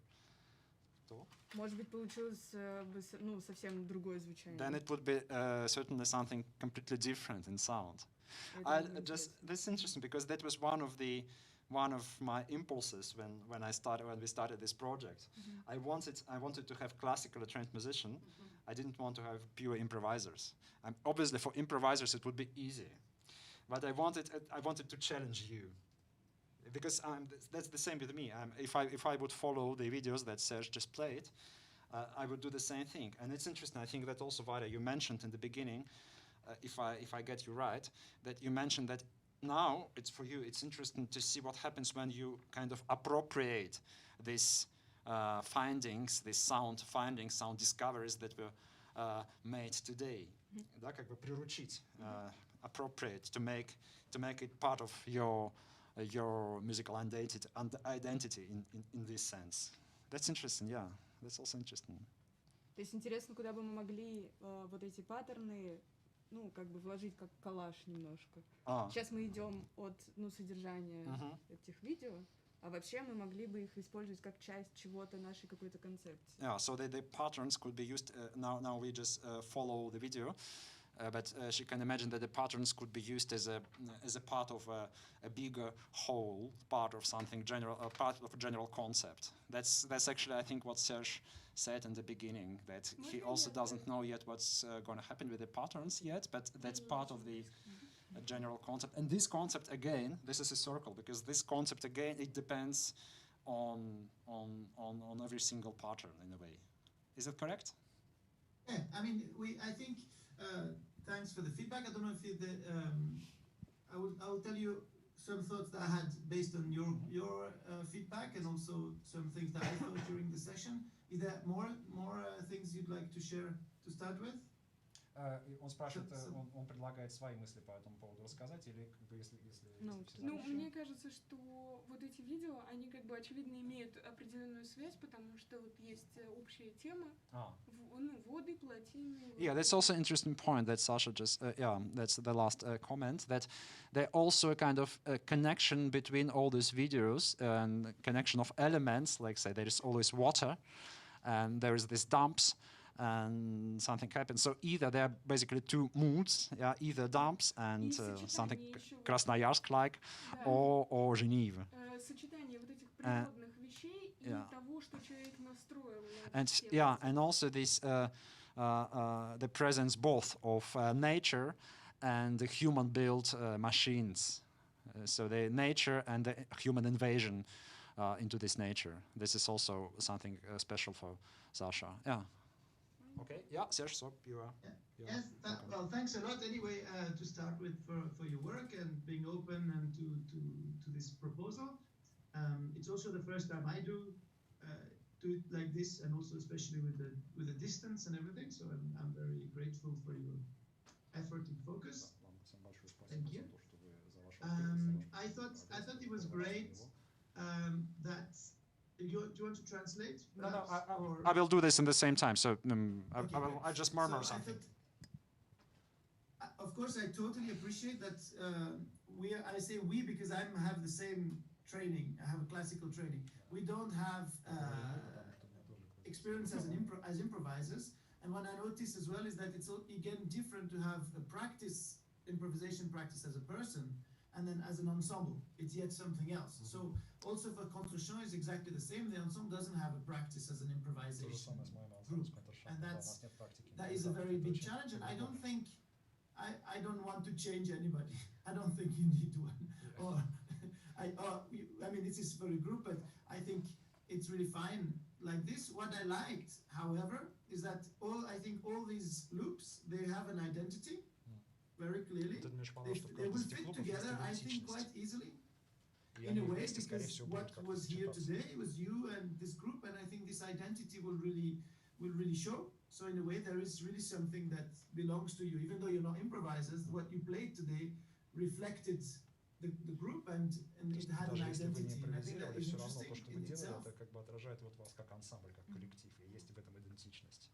может быть, получилось бы совсем другое звучание. Then it would be certainly something completely different in sound. That's interesting because that was one of my impulses when we started this project. I wanted to have classically trained musicians. I didn't want to have pure improvisers. Obviously, for improvisers it would be easy, but I wanted to challenge you, because that's the same with me. If I would follow the videos that Serge just played, I would do the same thing. And it's interesting. I think that also, Varya, you mentioned in the beginning, if I get you right, that you mentioned that. Now, it's interesting to see what happens when you kind of appropriate these findings, these sound discoveries that were made today. Да, как бы приручить, appropriate, to make it part of your musical identity in this sense. That's interesting, yeah. That's also interesting. То есть интересно, куда бы мы могли вот эти паттерны как бы вложить как коллаж немножко. Сейчас мы идем от содержания этих видео, а вообще мы могли бы их использовать как часть чего-то, нашей какой-то концепции. Yeah, so the patterns could be used. Now we just follow the video, but she can imagine that the patterns could be used as a part of a bigger whole, part of something general, part of a general concept. That's actually, I think, what Serge said in the beginning, that he also doesn't know yet what's going to happen with the patterns yet, but that's part of the general concept. And this concept, again, this is a circle, because this concept, again, it depends on every single pattern in a way. Is that correct? Yeah, I mean, I think, thanks for the feedback. I don't know if I will tell you some thoughts that I had based on your feedback, and also some things that I thought during the session. Is there more things you'd like to share to start with? Он спрашивает, он предлагает свои мысли по этому поводу рассказать, или как бы если Ну, мне кажется, что вот эти видео, они как бы очевидно имеют определенную связь, потому что вот есть общая тема, воды, плотины. Yeah, that's also an interesting point that Sasha just, that's the last comment, that there also a kind of a connection between all these videos and connection of elements, like say there is always water and there is these dumps, and something happens. So either there are basically two moods, either dumps and something Krasnoyarsk-like, or Geneva. Сочетание вот этих природных вещей и того, что человек настроил. And also this the presence both of nature and the human-built machines. So the nature and the human invasion into this nature. This is also something special for Sasha. Yeah. Okay. Yeah, Serge, so you are. Yes. Well, thanks a lot. Anyway, to start with for your work and being open and to this proposal. It's also the first time I do it like this, and also especially with the distance and everything. So I'm very grateful for your effort and focus. Thank you. I thought it was great that. Do you want to translate? No, I will do this in the same time. So I just murmur something. Of course, I totally appreciate that. I say we because I have the same training. I have a classical training. We don't have experience as improvisers. And what I notice as well is that it's again different to have a improvisation practice as a person. And then as an ensemble, it's yet something else. So also for contre-champ is exactly the same. The ensemble doesn't have a practice as an improvisation group. And that is a very big challenge. And I don't think, I don't want to change anybody. I don't think you need one. I mean, this is for a group, but I think it's really fine like this. What I liked, however, is that I think all these loops, they have an identity. Very clearly, they will fit together, I think, quite easily, in a way, because what was here today was you and this group, and I think this identity will really show. So in a way, there is really something that belongs to you, even though you're not improvisers. What you played today reflected the group, and it had an identity. And I think that is interesting in itself. Это как бы отражает вот вас как ансамбль, как коллектив, и есть в этом идентичность.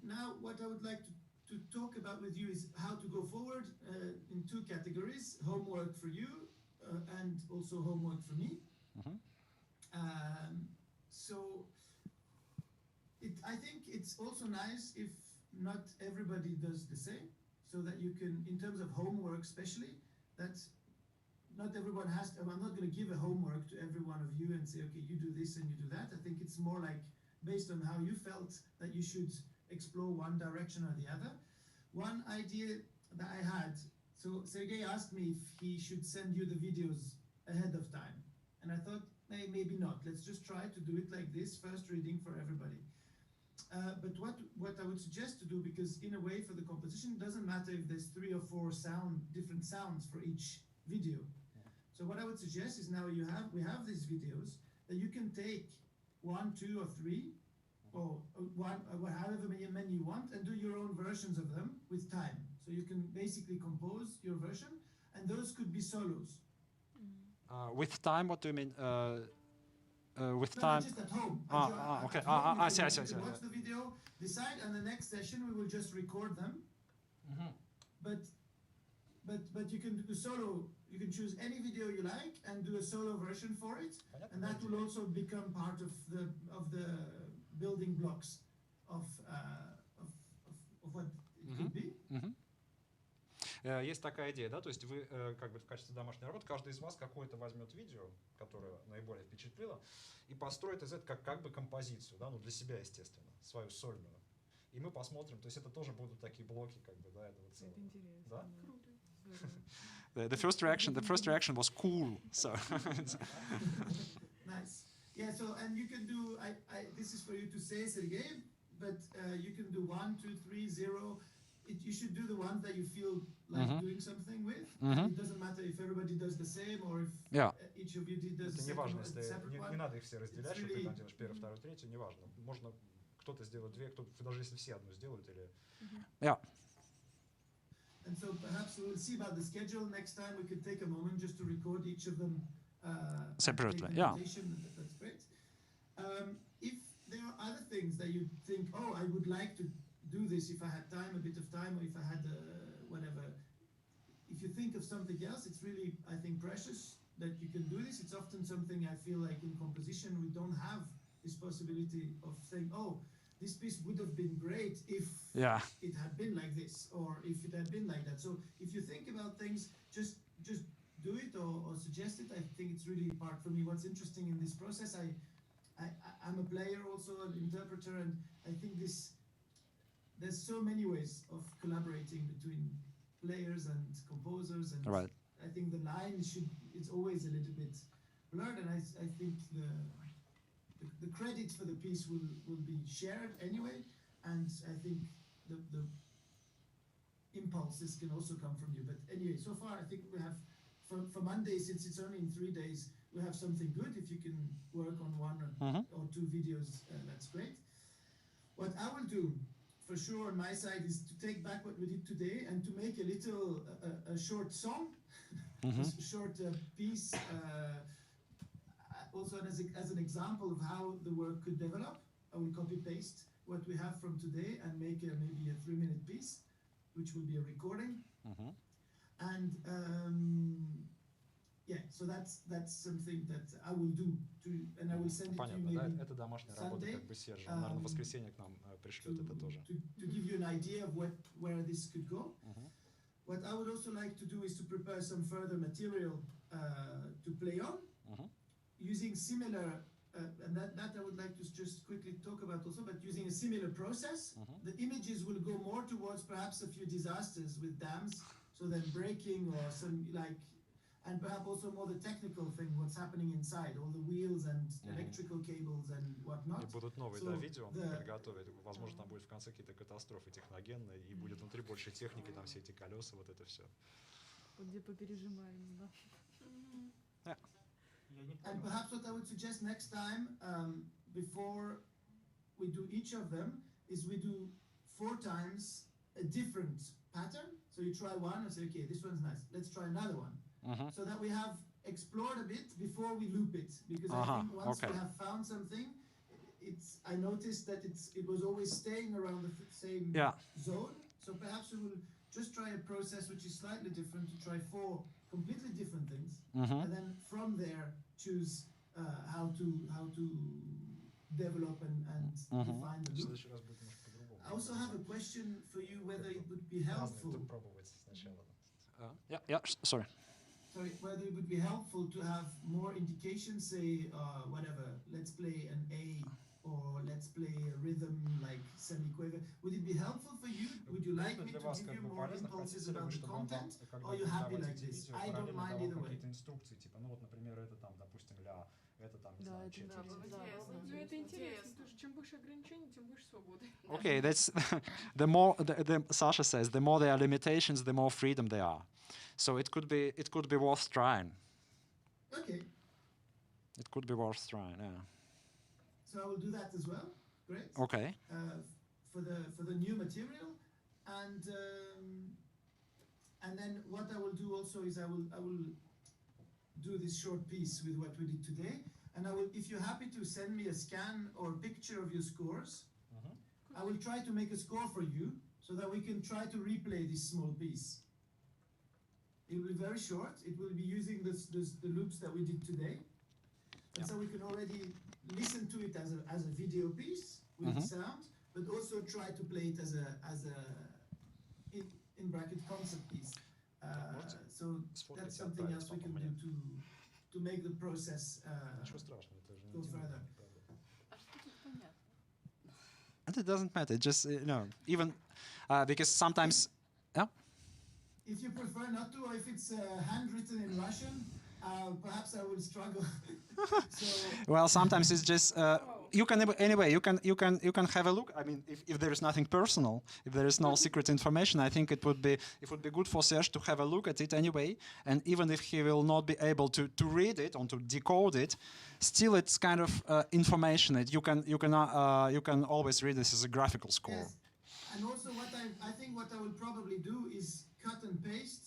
Now, what I would like to talk about with you is how to go forward in two categories: homework for you and also homework for me. So I think it's also nice if not everybody does the same, so that you can, in terms of homework especially, that not everyone has to, I'm not going to give a homework to every one of you and say, okay, you do this and you do that. I think it's more like based on how you felt that you should explore one direction or the other. One idea that I had, so Sergej asked me if he should send you the videos ahead of time. And I thought, hey, maybe not. Let's just try to do it like this, first reading for everybody. But what I would suggest to do, because in a way for the composition, it doesn't matter if there's 3 or 4 different sounds for each video. So what I would suggest is now we have these videos that you can take 1, 2, or 3, or however many you want, and do your own versions of them with time. So you can basically compose your version, and those could be solos. With time, what do you mean? With time? Just at home. Okay. I see. Watch the video, decide, and the next session we will just record them. But you can do solo. You can choose any video you like and do a solo version for it, and that will also become part of the building blocks of what it could be. Есть такая идея, да, то есть вы как бы в качестве домашней работы, каждый из вас какое-то возьмет видео, которое наиболее впечатлило, и построит из этого как бы композицию, да, ну для себя, естественно, свою сольную. И мы посмотрим, то есть это тоже будут такие блоки как бы, да, этого целого. Это интересно. Да? The first reaction was cool. So. Nice. Yeah. So and you can do. This is for you to say, Sergej, but you can do 1, 2, 3, 0. You should do the ones that you feel like doing something with. It doesn't matter if everybody does the same or if each of you does the same. Не важно, если не надо их все разделять, что ты там делаешь первый, второй, третий, не важно. Можно кто-то сделает две, кто-то, даже если все одну сделают, или... Yeah. And so perhaps we'll see about the schedule. Next time we could take a moment just to record each of them separately. Yeah. That's great. If there are other things that you think, oh, I would like to do this if I had time, a bit of time, or if I had whatever. If you think of something else, it's really, I think, precious that you can do this. It's often something I feel like in composition we don't have this possibility of saying, oh, this piece would have been great if it had been like this, or if it had been like that. So if you think about things, just do it or suggest it. I think it's really part for me. What's interesting in this process, I'm a player also, an interpreter, and I think there's so many ways of collaborating between players and composers, and I think the line it's always a little bit blurred, and I think the credit for the piece will be shared anyway, and I think the impulses can also come from you. But anyway, so far I think we have, for Monday, since it's only in 3 days, we have something good. If you can work on one or two videos, that's great. What I will do, for sure on my side, is to take back what we did today and to make a little, a short song, a short piece, also as an example of how the work could develop. I will copy-paste what we have from today and make maybe a 3-minute piece, which will be a recording. And yeah, so that's something that I will do, and I will send it to you maybe это домашняя работа, как бы Сержа. Он, наверное, в воскресенье к нам пришлет это тоже. To give you an idea of where this could go. What I would also like to do is to prepare some further material to play on, using similar, and that I would like to just quickly talk about also, but using a similar process. The images will go more towards perhaps a few disasters with dams, so then breaking or some and perhaps also more the technical thing, what's happening inside, all the wheels and electrical cables and whatnot. И будут новые видео приготовить. Возможно, там будет в конце какие-то катастрофы техногенные, и будет внутри больше техники, там все эти колеса, вот это все. Где попережимаем, да. And perhaps what I would suggest next time, before we do each of them, is we do 4 times a different pattern. So you try one and say, okay, this one's nice. Let's try another one. So that we have explored a bit before we loop it. Because I think once we have found something, I noticed that it was always staying around the same zone. So perhaps we will just try a process which is slightly different, to try 4 completely different things, and then from there choose how to develop and define the loop. I also have a question for you, whether it would be helpful. Sorry. Sorry, whether it would be helpful to have more indications, say, whatever, let's play an A, or let's play a rhythm like semiquaver. Would it be helpful for you? Would you like me to give you more impulses about the content, or are you happy like this? I don't mind either way. Инструкции, типа, ну вот, например, это там, допустим, ля, это там, не знаю, четверть. Ну это интересно, потому что чем больше ограничений, тем больше свободы. Okay, that's the more Sasha says, the more there are limitations, the more freedom there are. So it could be worth trying. Okay. It could be worth trying, yeah. So I will do that as well. Great. Okay. For the new material, and then what I will do also is I will do this short piece with what we did today, and I will, if you're happy to send me a scan or a picture of your scores, I will try to make a score for you so that we can try to replay this small piece. It will be very short. It will be using the loops that we did today, and so we can already listen to it as a video piece with sound, but also try to play it as a in bracket concert piece. So that's something else we can do to make the process go further. And it doesn't matter. Just even because sometimes, If you prefer not to, or if it's handwritten in Russian, perhaps I will struggle. Well, sometimes it's just you can anyway. You can have a look. I mean, if there is nothing personal, if there is no secret information, I think it would be good for Serge to have a look at it anyway. And even if he will not be able to read it or to decode it, still it's kind of information that you can always read this as a graphical score. Yes. And also, I think what I will probably do is cut and paste.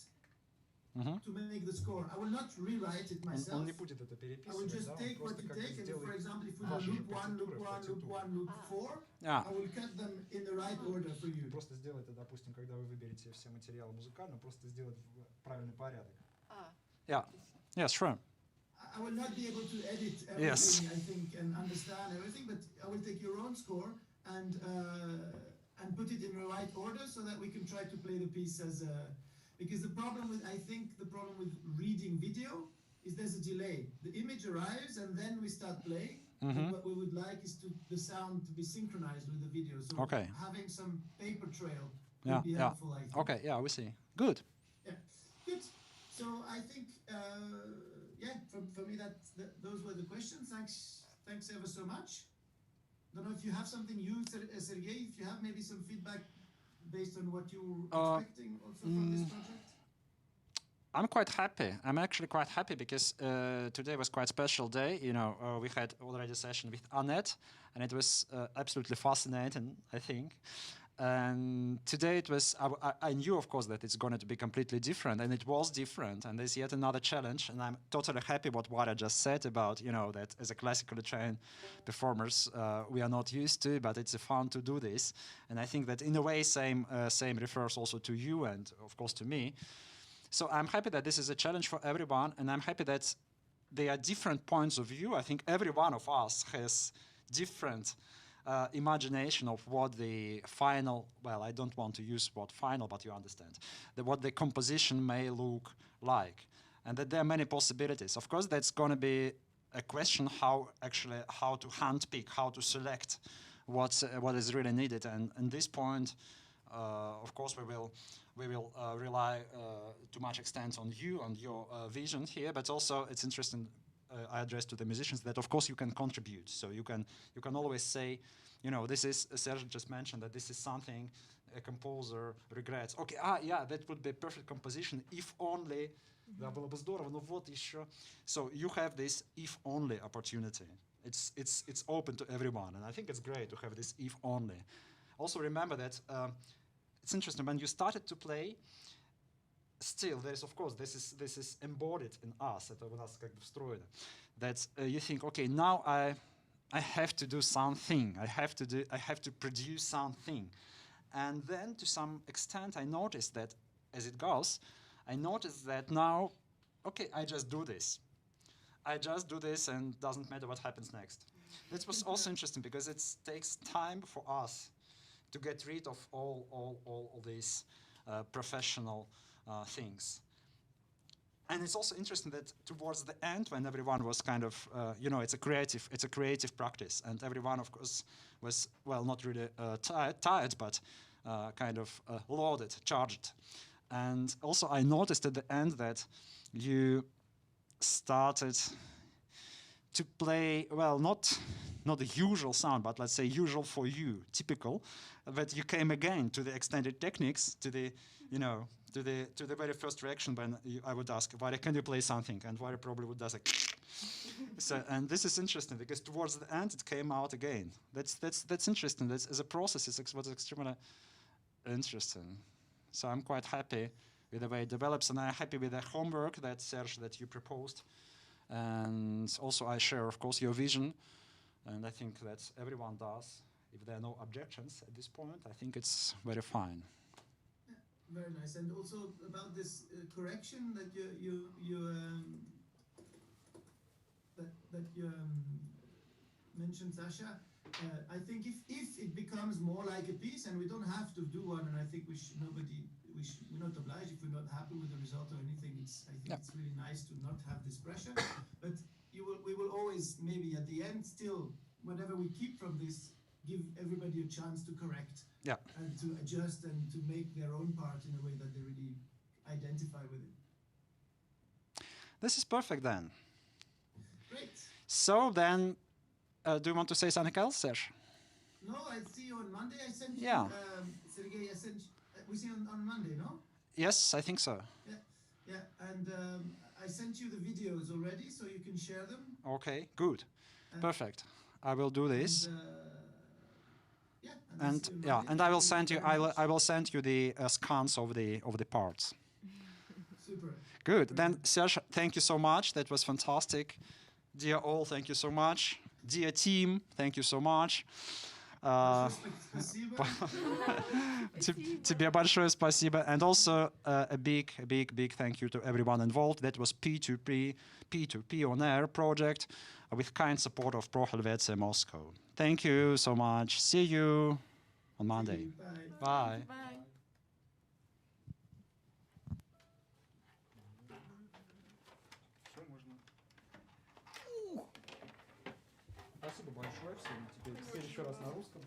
To make the score. I will not rewrite it myself. I will just take what you take, and for example, if we do loop 1, loop 1, loop 1, loop 4, I will cut them in the right order for you. Просто сделайте, допустим, когда вы выберете все материалы музыкально, просто сделать правильный порядок. Yeah. Yes, sure. I will not be able to edit everything, I think, and understand everything, but I will take your own score and put it in the right order so that we can try to play the piece as a. Because the problem with reading video is there's a delay. The image arrives and then we start playing. And what we would like is the sound to be synchronized with the video. So having some paper trail would be helpful, I think. Okay, yeah, we see. Good. Yeah, good. So I think, for me, those were the questions. Thanks ever so much. Don't know if you have something, Sergej, if you have maybe some feedback based on what you were expecting also from this project? I'm quite happy. I'm actually quite happy because today was quite a special day. You know, we had already a session with Annette, and it was absolutely fascinating, I think. And today it was, I knew, of course, that it's going to be completely different, and it was different, and there's yet another challenge, and I'm totally happy what Vara just said about, you know, that as a classically trained performers, we are not used to, but it's fun to do this. And I think that in a way, same refers also to you and, of course, to me. So I'm happy that this is a challenge for everyone, and I'm happy that there are different points of view. I think every one of us has different imagination of what the final, well, I don't want to use word final, but you understand, what the composition may look like, and that there are many possibilities. Of course, that's going to be a question how to handpick, how to select what is really needed. And at this point, of course, we will rely to much extent on you, on your vision here, but also it's interesting. I address to the musicians that, of course, you can contribute. So you can always say, you know, this is, Serge just mentioned that this is something a composer regrets. Okay, yeah, that would be a perfect composition if only. Да, было бы здорово, но вот еще. So you have this if only opportunity. It's open to everyone, and I think it's great to have this if only. Also remember that it's interesting when you started to play. Still, there is, of course, this is embodied in us. Это у нас как бы встроено. That you think, okay, now I have to do something. I have to produce something, and then to some extent, I noticed that as it goes, I noticed that now, okay, I just do this. And doesn't matter what happens next. This was also interesting because it takes time for us to get rid of all these professional things. And it's also interesting that towards the end, when everyone was kind of, you know, it's a creative practice, and everyone, of course, was, well, not really tired, but kind of loaded, charged. And also I noticed at the end that you started to play, well, not the usual sound, but let's say usual for you, typical, but you came again to the extended techniques, to the, you know, to the very first reaction when I would ask, Vara, can you play something? And Vara probably would do like, so, and this is interesting because towards the end it came out again. That's interesting. That's, as a process, it's what's extremely interesting. So I'm quite happy with the way it develops, and I'm happy with the homework that Serge, that you proposed. And also I share, of course, your vision, and I think that everyone does. If there are no objections at this point, I think it's very fine. Very nice. And also about this correction that you mentioned, Sasha. I think if it becomes more like a piece, and we don't have to do one, and I think we're not obliged if we're not happy with the result or anything. I think it's really nice to not have this pressure. But we will always, maybe at the end, still, whatever we keep from this, give everybody a chance to correct and to adjust and to make their own part in a way that they really identify with it. This is perfect then. Great. So then, do you want to say something else, Serge? No, I see you on Monday. I sent you, Yeah. Sergej, we see you on Monday, no? Yes, I think so. Yeah, and I sent you the videos already, so you can share them. Okay, good. Perfect. I will do this. And I will send you. I will send you the scans of the parts. Super. Good. Then Serge, thank you so much. That was fantastic. Dear all, thank you so much. Dear team, thank you so much. Тебе большое спасибо. And also a big thank you to everyone involved. That was P2P On Air project with kind support of Pro Helvetia Moscow. Thank you so much. See you on Monday. Bye. Bye. Спасибо большое всем. Теперь еще раз на русском.